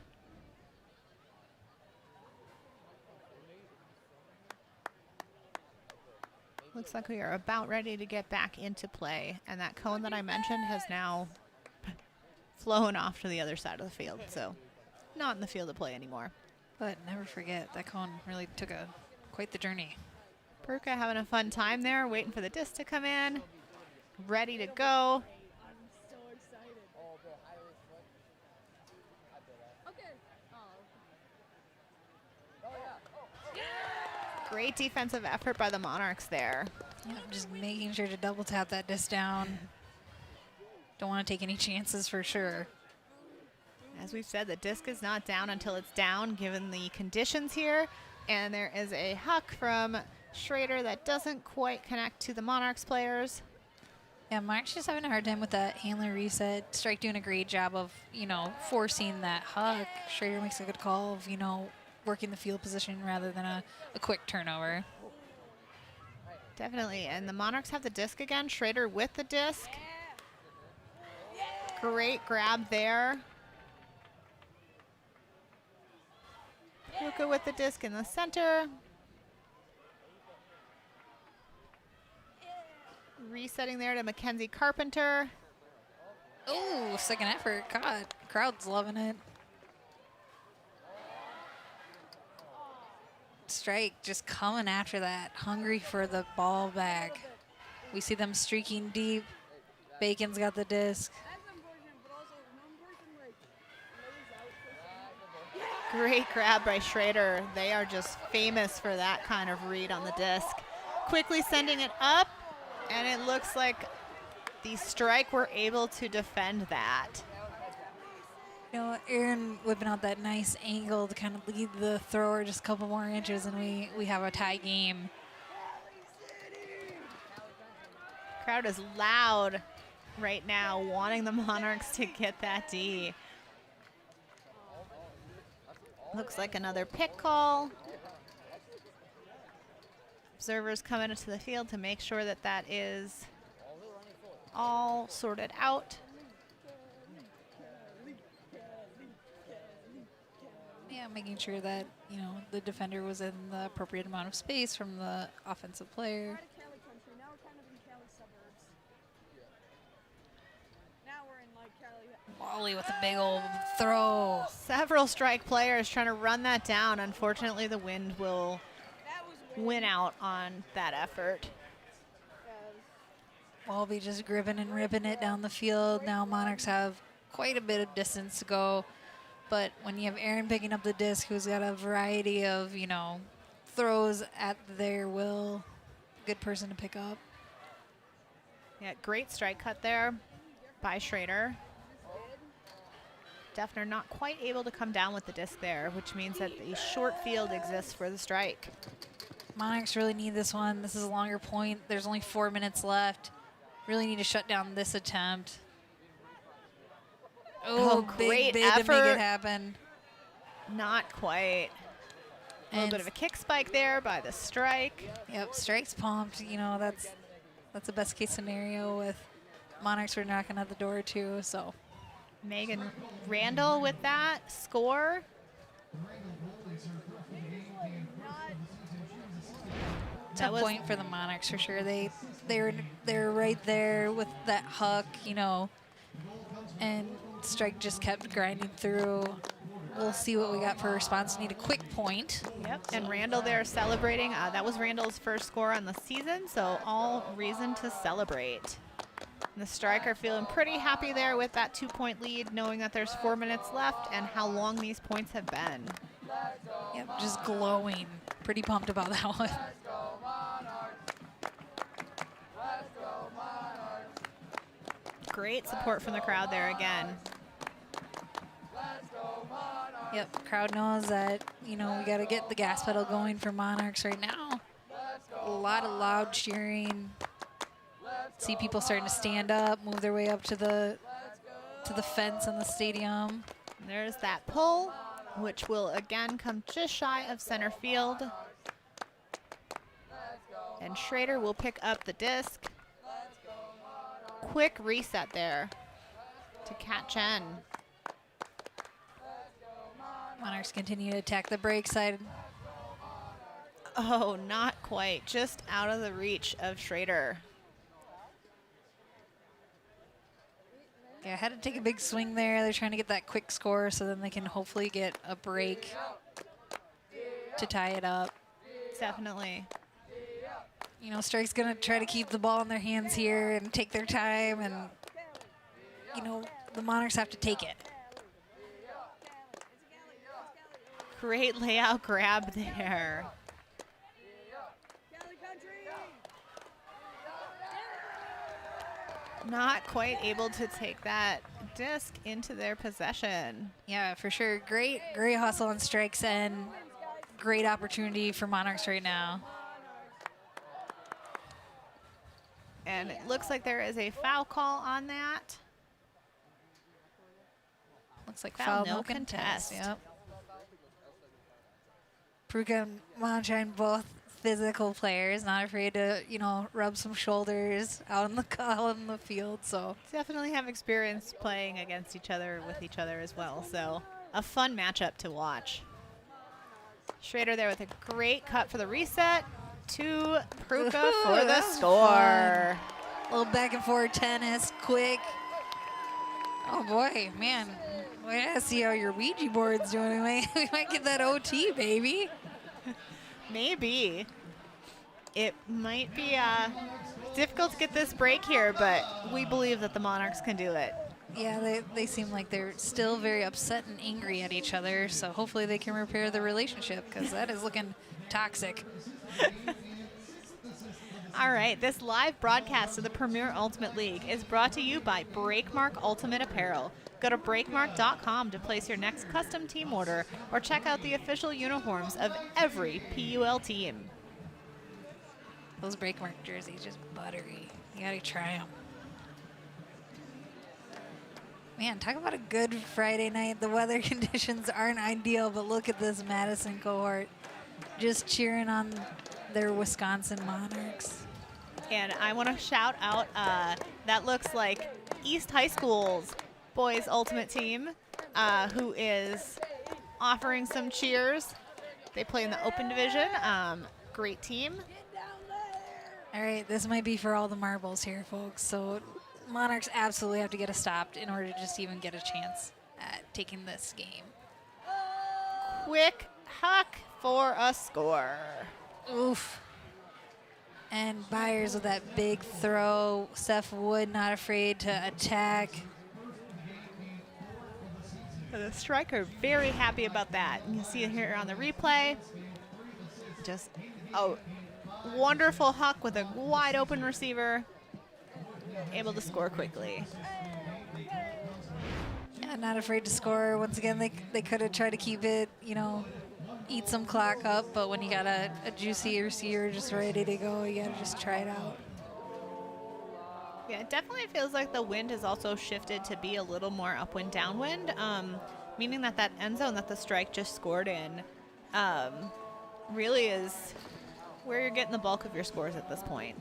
Looks like we are about ready to get back into play, and that cone that I mentioned has now flown off to the other side of the field, so not in the field of play anymore. But never forget, that cone really took quite the journey. Perka having a fun time there, waiting for the disc to come in, ready to go. So excited. Okay. Great defensive effort by the Monarchs there. Yeah, just making sure to double tap that disc down. Don't want to take any chances for sure. As we've said, the disc is not down until it's down, given the conditions here. And there is a huck from Schrader that doesn't quite connect to the Monarchs players. Yeah, Mark's just having a hard time with that handler reset. Strike doing a great job of, forcing that huck. Schrader makes a good call of, working the field position rather than a quick turnover. Definitely. And the Monarchs have the disc again. Schrader with the disc. Great grab there. Luka with the disc in the center. Resetting there to Mackenzie Carpenter. Oh, second effort. God, crowd's loving it. Strike just coming after that, hungry for the ball back. We see them streaking deep. Bacon's got the disc. That's unfortunate, but also one person lays out for Great grab by Schrader. They are just famous for that kind of read on the disc. Quickly sending it up, and it looks like the Strike were able to defend that. Aaron whipping out that nice angle to kind of lead the thrower just a couple more inches, and we have a tie game. Crowd is loud right now, wanting the Monarchs to get that D. Looks like another pick call. Observers coming into the field to make sure that that is all sorted out. Yeah, making sure that, the defender was in the appropriate amount of space from the offensive player. We're out of Cali country. Now we're kind of in Cali suburbs. Now we're in like Cali. Wally with a big old throw. Several Strike players trying to run that down. Unfortunately, the wind will That was win out on that effort. Walby just gripping and ripping it down the field. Now Monarchs have quite a bit of distance to go. But when you have Aaron picking up the disc, who's got a variety of, throws at their will, good person to pick up. Yeah, great strike cut there by Schrader. Defner not quite able to come down with the disc there, which means that the short field exists for the Strike. Monarchs really need this one. This is a longer point. There's only 4 minutes left. Really need to shut down this attempt. Oh, great big bid to make effort. it happen. Not quite. A little And bit of a kick spike there by the Strike. Yep, Strike's pumped. That's the best case scenario with Monarchs are knocking at the door too. So Megan Randall with that score. tough point for the Monarchs for sure. They're right there with that huck, and Strike just kept grinding through. We'll see what we got for a response. Need a quick point. Yep, and Randall there celebrating. That was Randall's first score on the season, so all reason to celebrate. And the Strike are feeling pretty happy there with that 2-point lead, knowing that there's 4 minutes left and how long these points have been. Yep, just glowing. Pretty pumped about that one. Great support from the crowd there again. Yep, crowd knows that, we got to get the gas pedal going for Monarchs right now. lot of loud cheering. See people starting to stand up, move their way up to the fence in the stadium. And there's that pull, which will again come just shy of center field. And Schrader will pick up the disc. Quick reset there to Kat Chen. Monarchs continue to attack the break side. Oh, not quite. Just out of the reach of Schrader. Yeah, had to take a big swing there. They're trying to get that quick score so then they can hopefully get a break to tie it up. Definitely. You know, Strike's going to try to keep the ball in their hands here and take their time, and, you know, the Monarchs have to take it. Great layout grab there. Not quite able to take that disc into their possession. Yeah, for sure. Great hustle on Strike's end. Great opportunity for Monarchs right now. And it looks like there is a foul call on that. Looks like Foul, foul, no contest. Yep. Pruka and Monshine both physical players, not afraid to, you know, rub some shoulders out in the field. So Definitely have experience playing against each other, with each other as well. So a fun matchup to watch. Schrader there with a great cut for the reset to Pruka for the score. A little back and forth tennis, quick. Oh boy, man. We gotta see how your Ouija board's doing. We might get that OT, baby. Maybe. It might be difficult to get this break here, but we believe that the Monarchs can do it. Yeah, they seem like they're still very upset and angry at each other, so hopefully they can repair the relationship, because that is looking toxic. All right, this live broadcast of the Premier Ultimate League is brought to you by Breakmark Ultimate Apparel. Go to breakmark.com to place your next custom team order or check out the official uniforms of every PUL team. Those Breakmark jerseys, just buttery. You gotta try them. Man, talk about a good Friday night. The weather conditions aren't ideal, but look at this Madison cohort just cheering on their Wisconsin Monarchs. And I want to shout out, that looks like East High School's boys ultimate team, who is offering some cheers. They play in the open division. Great team. All right, this might be for all the marbles here, folks. So Monarchs absolutely have to get a stop in order to just even get a chance at taking this game. Quick huck for a score. Oof. And Byers with that big throw. Steph Wood not afraid to attack. The striker very happy about that. You can see it here on the replay. Just a wonderful huck with a wide open receiver. Able to score quickly. Yeah, not afraid to score. Once again, they could have tried to keep it, you know, eat some clock up, but when you got a juicy receiver just ready to go, you got to just try it out. Yeah, it definitely feels like the wind has also shifted to be a little more upwind, downwind, meaning that end zone that the strike just scored in really is where you're getting the bulk of your scores at this point.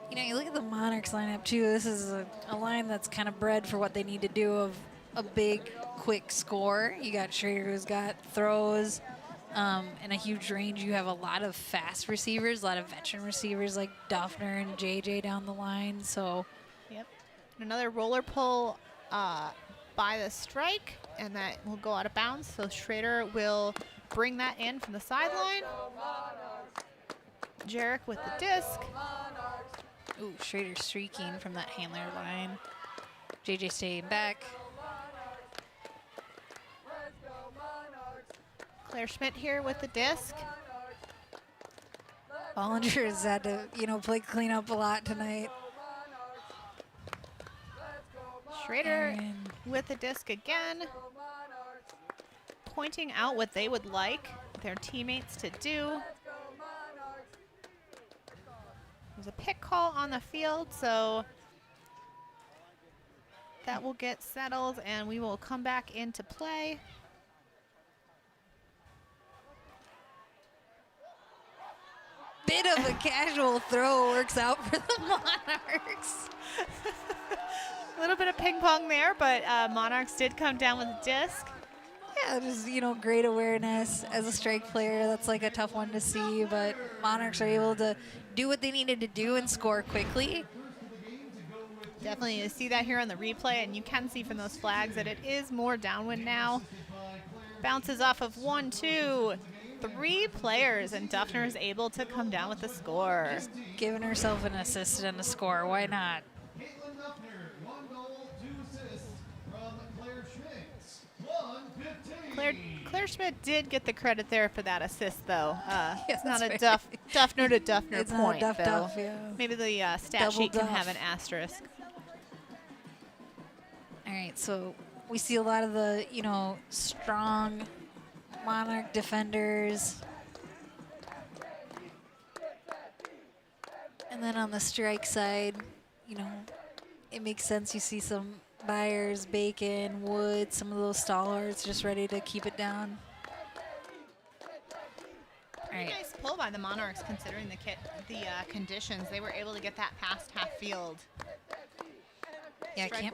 You know, you look at the Monarchs lineup, too. This is a line that's kind of bred for what they need to do of a big, quick score. You got Schrader, who's got throws and a huge range. You have a lot of fast receivers, a lot of veteran receivers like Duffner and JJ down the line. So, yep. Another roller pull by the strike, and that will go out of bounds. So Schrader will bring that in from the sideline. Jarek with the disc. Ooh, Schrader streaking from that handler line. JJ staying back. Claire Schmidt here with the disc. Bollinger has had to, you know, play cleanup a lot tonight. Schrader with the disc again, pointing out what they would like their teammates to do. There's a pick call on the field, so that will get settled, and we will come back into play. Bit of a casual throw works out for the Monarchs. A little bit of ping pong there, but Monarchs did come down with a disc. Yeah, just, great awareness as a strike player. That's like a tough one to see, but Monarchs are able to do what they needed to do and score quickly. Definitely, you see that here on the replay, and you can see from those flags that it is more downwind now. Bounces off of 1, 2, 3 players, and Duffner is able to come down with the score. Just giving herself an assist and a score. Why not? Caitlin Duffner, 1 goal, 2 assists from Claire Schmidt. 1:15. Claire Schmidt did get the credit there for that assist, though. It's not a that's Duffner to Duffner It's point, not a though. Duff, yeah. Maybe the stat Double sheet can Duff. have an asterisk. All right, so we see a lot of the, strong Monarch defenders. And then on the strike side, it makes sense. You see some Byers, Bacon, Wood, some of those stalwarts just ready to keep it down. All right. Nice pull by the Monarchs considering the conditions. They were able to get that past half field. Yeah, Strike-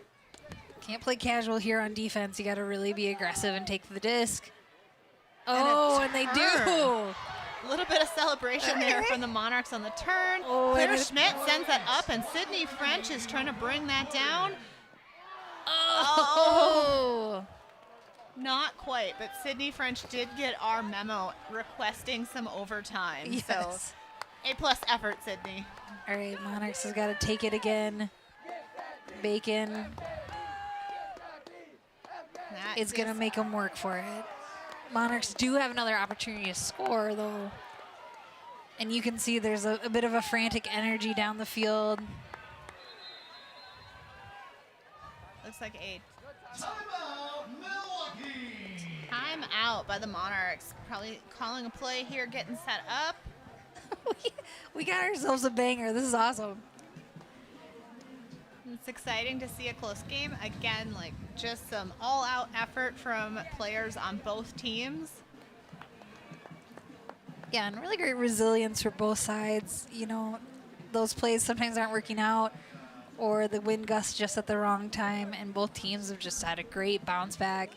can't play casual here on defense. You got to really be aggressive and take the disc. Oh, and they do. A little bit of celebration there from the Monarchs on the turn. Oh, Claire and Schmidt sends that up, and Sydney French is trying to bring that down. Oh. Not quite, but Sydney French did get our memo requesting some overtime. Yes. So A+ effort, Sydney. All right, Monarchs has got to take it again. Bacon That is going to is- make them work for it. Monarchs do have another opportunity to score, though. And you can see there's a bit of a frantic energy down the field. Looks like a Timeout, Milwaukee. time out by the Monarchs. Probably calling a play here, getting set up. We got ourselves a banger. This is awesome. It's exciting to see a close game. Again, like just some all-out effort from players on both teams. Yeah, and really great resilience for both sides. Those plays sometimes aren't working out, or the wind gusts just at the wrong time, and both teams have just had a great bounce back.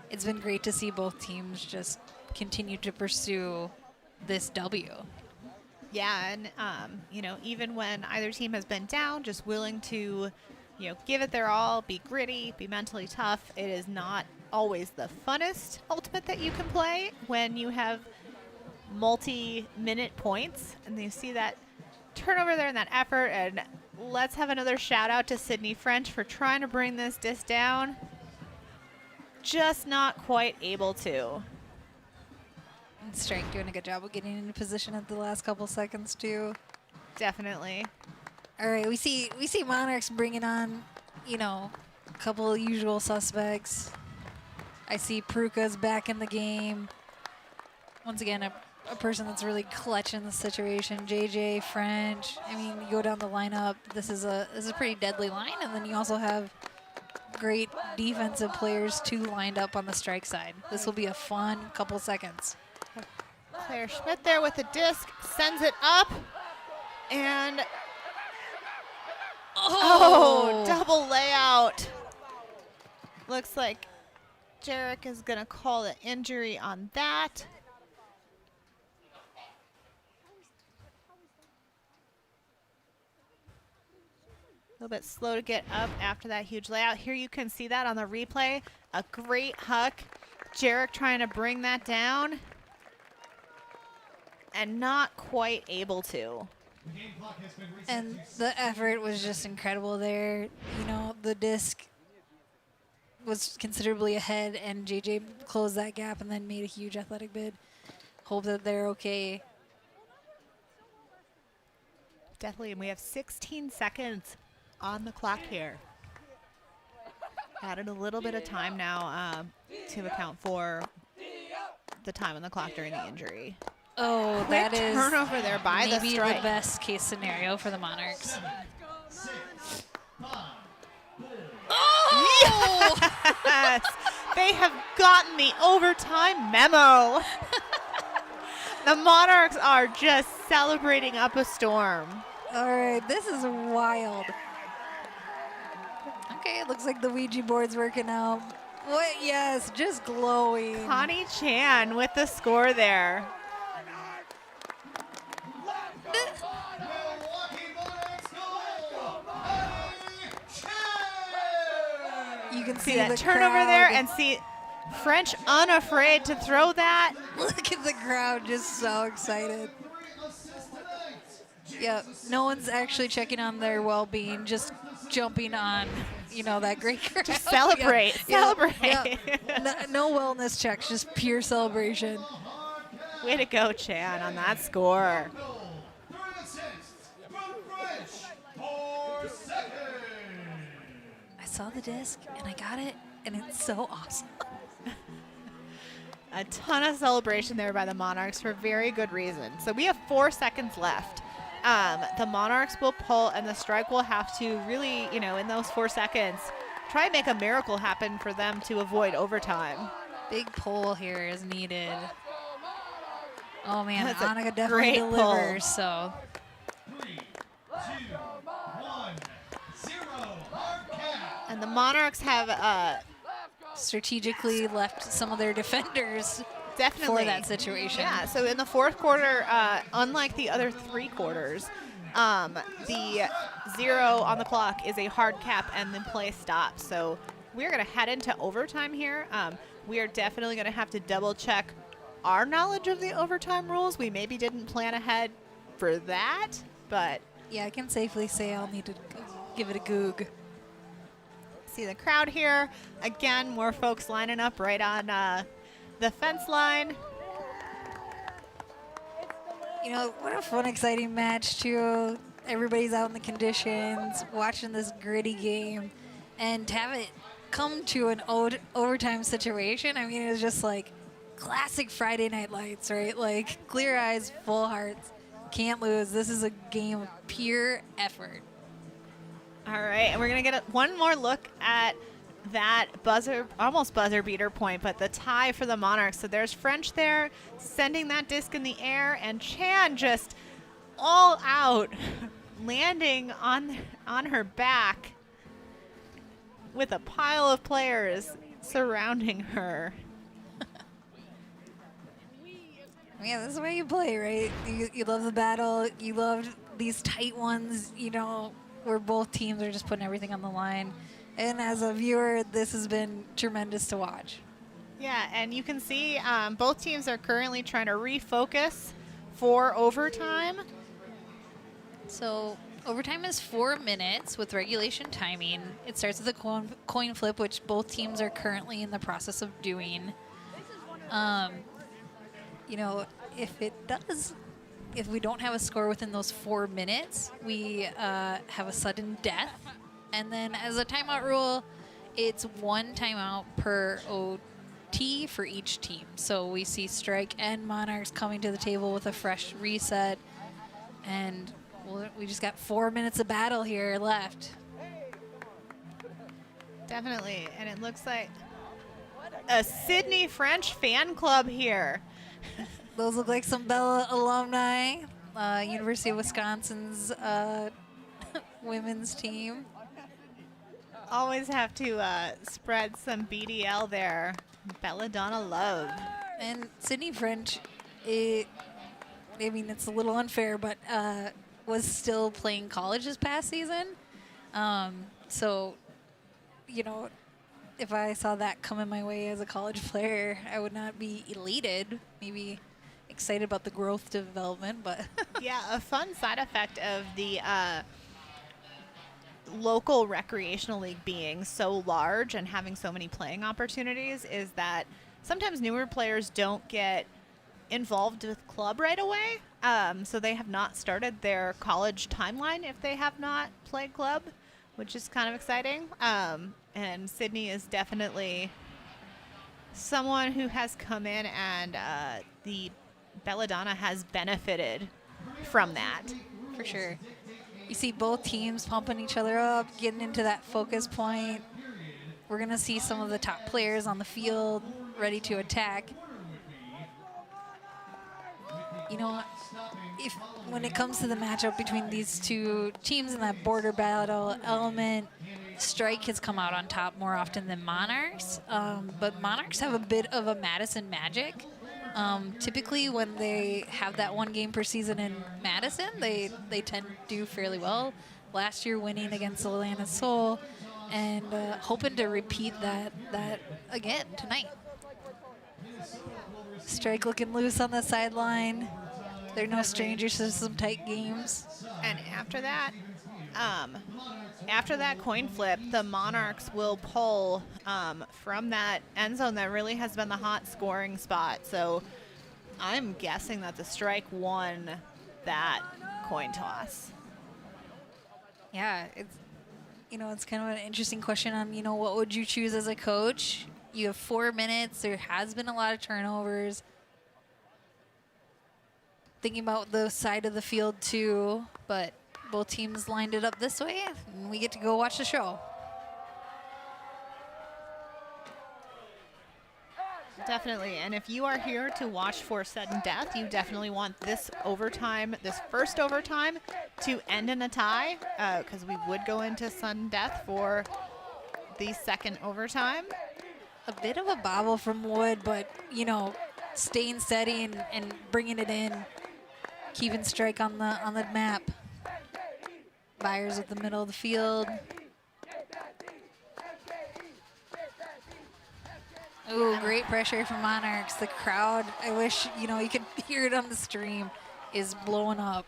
It's been great to see both teams just continue to pursue this W. Yeah, and even when either team has been down, just willing to, give it their all, be gritty, be mentally tough. It is not always the funnest ultimate that you can play when you have multi-minute points, and you see that turnover there and that effort. And let's have another shout out to Sydney French for trying to bring this disc down. Just not quite able to. And Strike doing a good job of getting into position at the last couple seconds too. Definitely. All right, we see Monarchs bringing on, a couple of usual suspects. I see Pruka's back in the game. Once again, a person that's really clutch in the situation. JJ, French. I mean, you go down the lineup. This is a pretty deadly line, and then you also have great defensive players too lined up on the strike side. This will be a fun couple seconds. Claire Schmidt there with the disc, sends it up, and double layout. Looks like Jarek is going to call the injury on that. A little bit slow to get up after that huge layout. Here you can see that on the replay. A great huck. Jarek trying to bring that down and not quite able to. And the effort was just incredible there. The disc was considerably ahead, and JJ closed that gap and then made a huge athletic bid. Hope that they're okay. Definitely, and we have 16 seconds on the clock here. Added a little bit of time now to account for the time on the clock during the injury. Oh, Quick that is turnover there by the maybe strike. the best case scenario for the Monarchs. 6, 5, 4. Oh! Yes, they have gotten the overtime memo. The Monarchs are just celebrating up a storm. All right, this is wild. Okay, it looks like the Ouija board's working out. What? Yes, just glowing. Connie Chan with the score there. Milwaukee Monarchs goal! Connie Chan! You can See see that the turnover crowd. there and see French unafraid to throw that. Look at the crowd, just so excited. 3 assists tonight. Yep, no one's actually checking on their well-being, just jumping on, that great crowd. Just celebrate, celebrate. No wellness checks, just pure celebration. Way to go, Chan, on that score. 3 assists from French for second. I saw the disc and I got it, and it's so awesome. A ton of celebration there by the Monarchs for very good reason. So we have 4 seconds left. The Monarchs will pull, and the strike will have to really, in those 4 seconds, try and make a miracle happen for them to avoid overtime. Big pull here is needed. Oh man, That's a Annika definitely great delivers. pull. So 3, 2, 1, 0. Hard cap. And the Monarchs have strategically left some of their defenders definitely for that situation. Yeah, so in the fourth quarter, unlike the other 3 quarters, the 0 on the clock is a hard cap and the play stops. So we're going to head into overtime here. We are definitely going to have to double check our knowledge of the overtime rules. We maybe didn't plan ahead for that, but Yeah, I can safely say I'll need to give it a goog. see the crowd here. Again, more folks lining up right on the fence line. What a fun, exciting match, too. Everybody's out in the conditions, watching this gritty game, and to have it come to an overtime situation, I mean, it was just like classic Friday Night Lights, right? Like, clear eyes, full hearts, can't lose. This is a game of pure effort. All right, and we're going to get one more look at that almost buzzer beater point, but the tie for the Monarchs. So there's French there sending that disc in the air, and Chan just all out landing on her back with a pile of players surrounding her. Yeah, this is the way you play, right? You love the battle. You love these tight ones, where both teams are just putting everything on the line. And as a viewer, this has been tremendous to watch. Yeah, and you can see both teams are currently trying to refocus for overtime. So overtime is 4 minutes with regulation timing. It starts with a coin flip, which both teams are currently in the process of doing. If we don't have a score within those 4 minutes, we have a sudden death. And then as a timeout rule, it's 1 timeout per OT for each team. So we see Strike and Monarchs coming to the table with a fresh reset. And we just got 4 minutes of battle here left. Definitely, and it looks like a Sydney French fan club here. Those look like some Bella alumni. University of Wisconsin's women's team. Always have to spread some BDL there. Belladonna love. And Sydney French, it's a little unfair, but was still playing college this past season. If I saw that coming my way as a college player, I would not be elated. Maybe excited about the growth development, but Yeah, a fun side effect of the local recreational league being so large and having so many playing opportunities is that sometimes newer players don't get involved with club right away. So they have not started their college timeline if they have not played club, which is kind of exciting. And Sydney is definitely someone who has come in, and the Belladonna has benefited from that. For sure. You see both teams pumping each other up, getting into that focus point. We're going to see some of the top players on the field ready to attack. You know, if when it comes to the matchup between these two teams in that border battle element, Strike has come out on top more often than Monarchs, but Monarchs have a bit of a Madison magic. Typically when they have that one game per season in Madison, they tend to do fairly well. Last year winning against Atlanta Soul, and hoping to repeat that again tonight. Strike looking loose on the sideline. They're no strangers to some tight games. And after that coin flip, the Monarchs will pull from that end zone that really has been the hot scoring spot. So I'm guessing that the Strike won that coin toss. Yeah, it's kind of an interesting question on, what would you choose as a coach? You have 4 minutes. There has been a lot of turnovers. Thinking about the side of the field too, but both teams lined it up this way, and we get to go watch the show. Definitely, and if you are here to watch for sudden death, you definitely want this overtime, this first overtime, to end in a tie, because we would go into sudden death for the second overtime. A bit of a bobble from Wood, but, staying steady and bringing it in, keeping Strike on the map. Byers at the middle of the field. Ooh, great pressure from Monarchs. The crowd, I wish, you could hear it on the stream, is blowing up.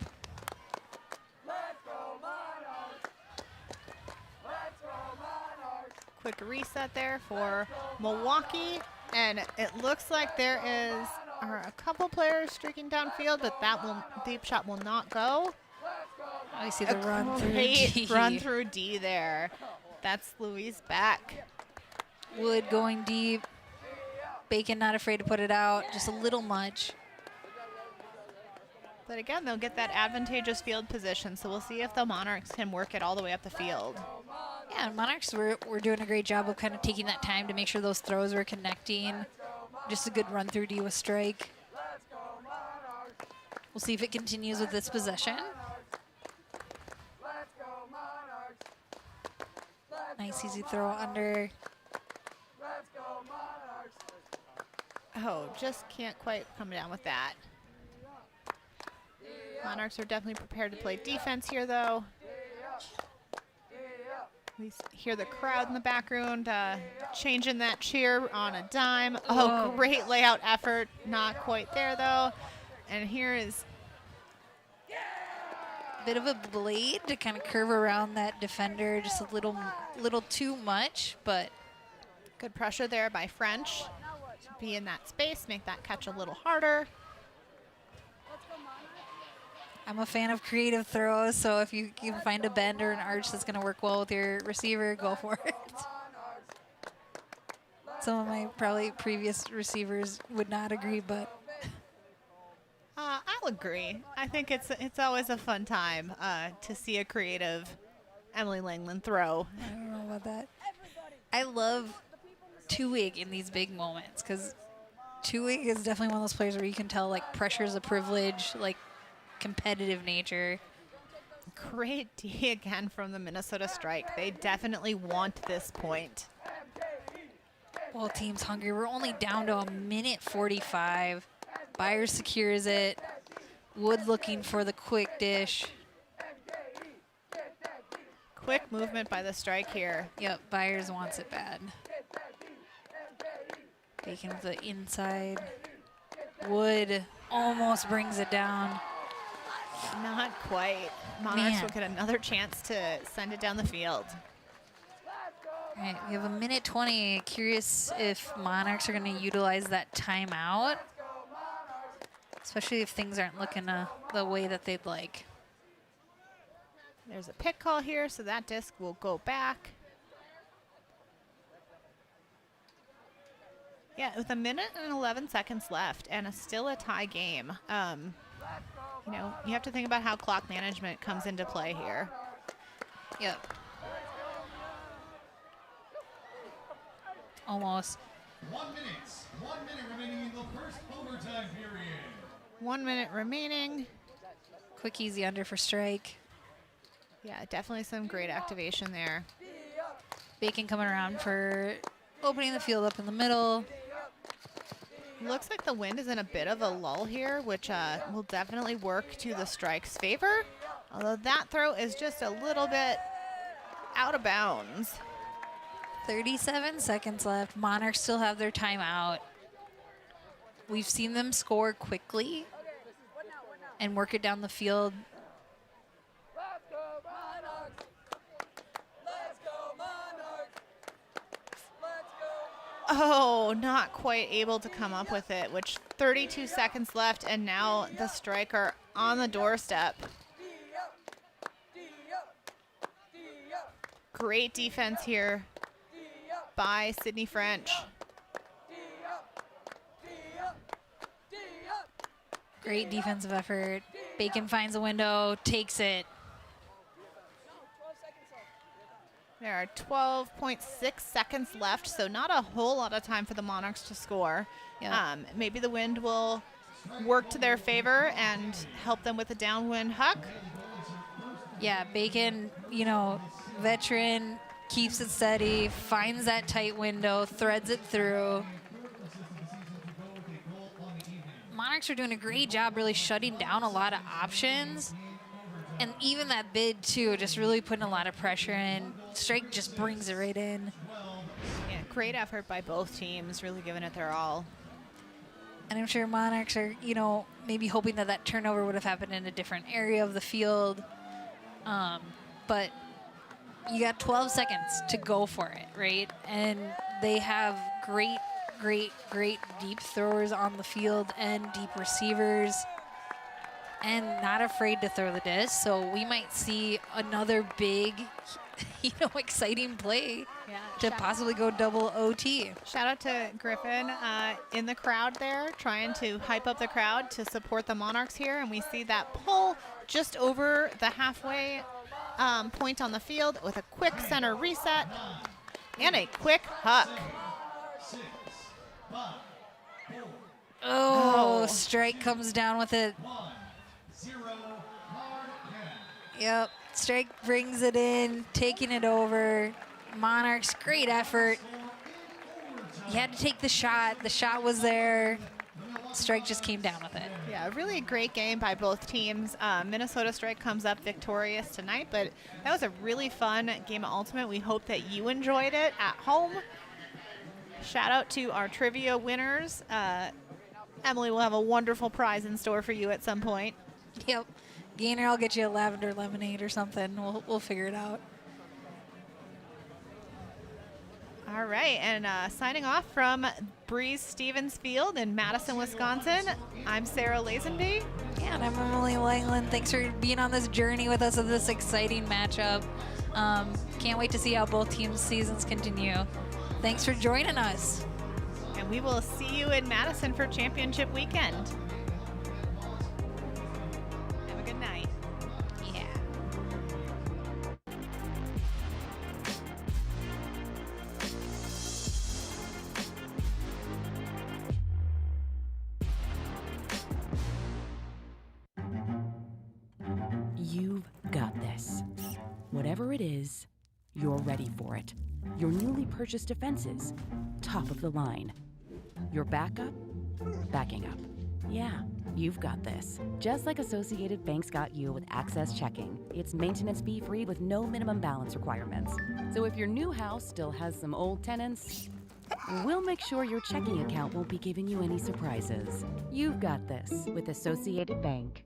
Quick reset there for Milwaukee, and it looks like there are a couple players streaking downfield, but that deep shot will not go. I see the run through Great D. run through D there. That's Louise back. Wood going deep. Bacon not afraid to put it out, just a little much. But again, they'll get that advantageous field position, so we'll see if the Monarchs can work it all the way up the field. Yeah, Monarchs were doing a great job of kind of taking that time to make sure those throws were connecting. Just a good run through D with Strike. We'll see if it continues with this possession. Nice easy throw under. Oh, just can't quite come down with that. Monarchs are definitely prepared to play defense here, though. We hear the crowd in the background changing that cheer on a dime. Oh, great layout effort. Not quite there, though. And here is a bit of a blade to kind of curve around that defender, just a little too much, but good pressure there by French. To be in that space, make that catch a little harder. I'm a fan of creative throws, so if you can find a bend or an arch that's going to work well with your receiver, go for it. Some of my probably previous receivers would not agree, but I'll agree. I think it's always a fun time to see a creative Emily Langland throw. I don't know about that. I love Tuig in these big moments, because Tuig is definitely one of those players where you can tell, like, pressure is a privilege, like, competitive nature. Great D again from the Minnesota Strike. They definitely want this point. Both teams hungry. We're only down to a minute 45. Byers secures it. Wood looking for the quick dish. Quick movement by the Strike here. Yep, Byers wants it bad. Bacon with the inside. Wood almost brings it down. Not quite. Monarchs will get another chance to send it down the field. All right, we have a minute 20. Curious if Monarchs are going to utilize that timeout, especially if things aren't looking the way that they'd like. There's a pick call here, so that disc will go back. Yeah, with 1 minute and 11 seconds left and still a tie game. You know, you have to think about how clock management comes into play here. Yep. Almost. 1 minute. 1 minute remaining in the first overtime period. 1 minute remaining. Quick, easy under for strike. Yeah, definitely some great activation there. Bacon coming around for opening the field up in the middle. Looks like the wind is in a bit of a lull here, which will definitely work to the strike's favor. Although that throw is just a little bit out of bounds. 37 seconds left. Monarchs still have their timeout. We've seen them score quickly and work it down the field. Oh, not quite able to come up with it, which 32 seconds left, and now the striker on the doorstep. Great defense here by Sydney French. Great defensive effort. Bacon finds a window, takes it. There are 12.6 seconds left, so not a whole lot of time for the Monarchs to score. Yeah. Maybe the wind will work to their favor and help them with a downwind huck. Yeah, Bacon, you know, veteran, keeps it steady, finds that tight window, threads it through. Monarchs are doing a great job really shutting down a lot of options. And even that bid, too, just really putting a lot of pressure in. Strike just brings it right in. Yeah, great effort by both teams, really giving it their all. And I'm sure Monarchs are, you know, maybe hoping that that turnover would have happened in a different area of the field. But you got 12 seconds to go for it, right? And they have great deep throwers on the field and deep receivers. And not afraid to throw the disc, so we might see another big, you know, exciting play to possibly go double OT. Shout out to Griffin in the crowd there, trying to hype up the crowd to support the Monarchs here, and we see that pull just over the halfway point on the field with a quick center reset and a quick huck. Oh, strike comes down with it. Yep, strike brings it in, taking it over. Monarchs, great effort. He had to take the shot. The shot was there. Strike just came down with it. Yeah, a really great game by both teams. Minnesota Strike comes up victorious tonight, but that was a really fun game of Ultimate. We hope that you enjoyed it at home. Shout out to our trivia winners. Emily will have a wonderful prize in store for you at some point. Yep. Gainer, I'll get you a lavender lemonade or something. We'll figure it out. All right, and signing off from Breeze Stevens Field in Madison, Wisconsin, I'm Sarah Lazenby. Yeah, and I'm Emily Langland. Thanks for being on this journey with us of this exciting matchup. Can't wait to see how both teams' seasons continue. Thanks for joining us. And we will see you in Madison for championship weekend. Have a good night. Yeah. You've got this. Whatever it is, you're ready for it. Your newly purchased defenses, top of the line. Your backup, backing up. Yeah, you've got this. Just like Associated Bank's got you with Access Checking. It's maintenance fee-free with no minimum balance requirements. So if your new house still has some old tenants, we'll make sure your checking account won't be giving you any surprises. You've got this with Associated Bank.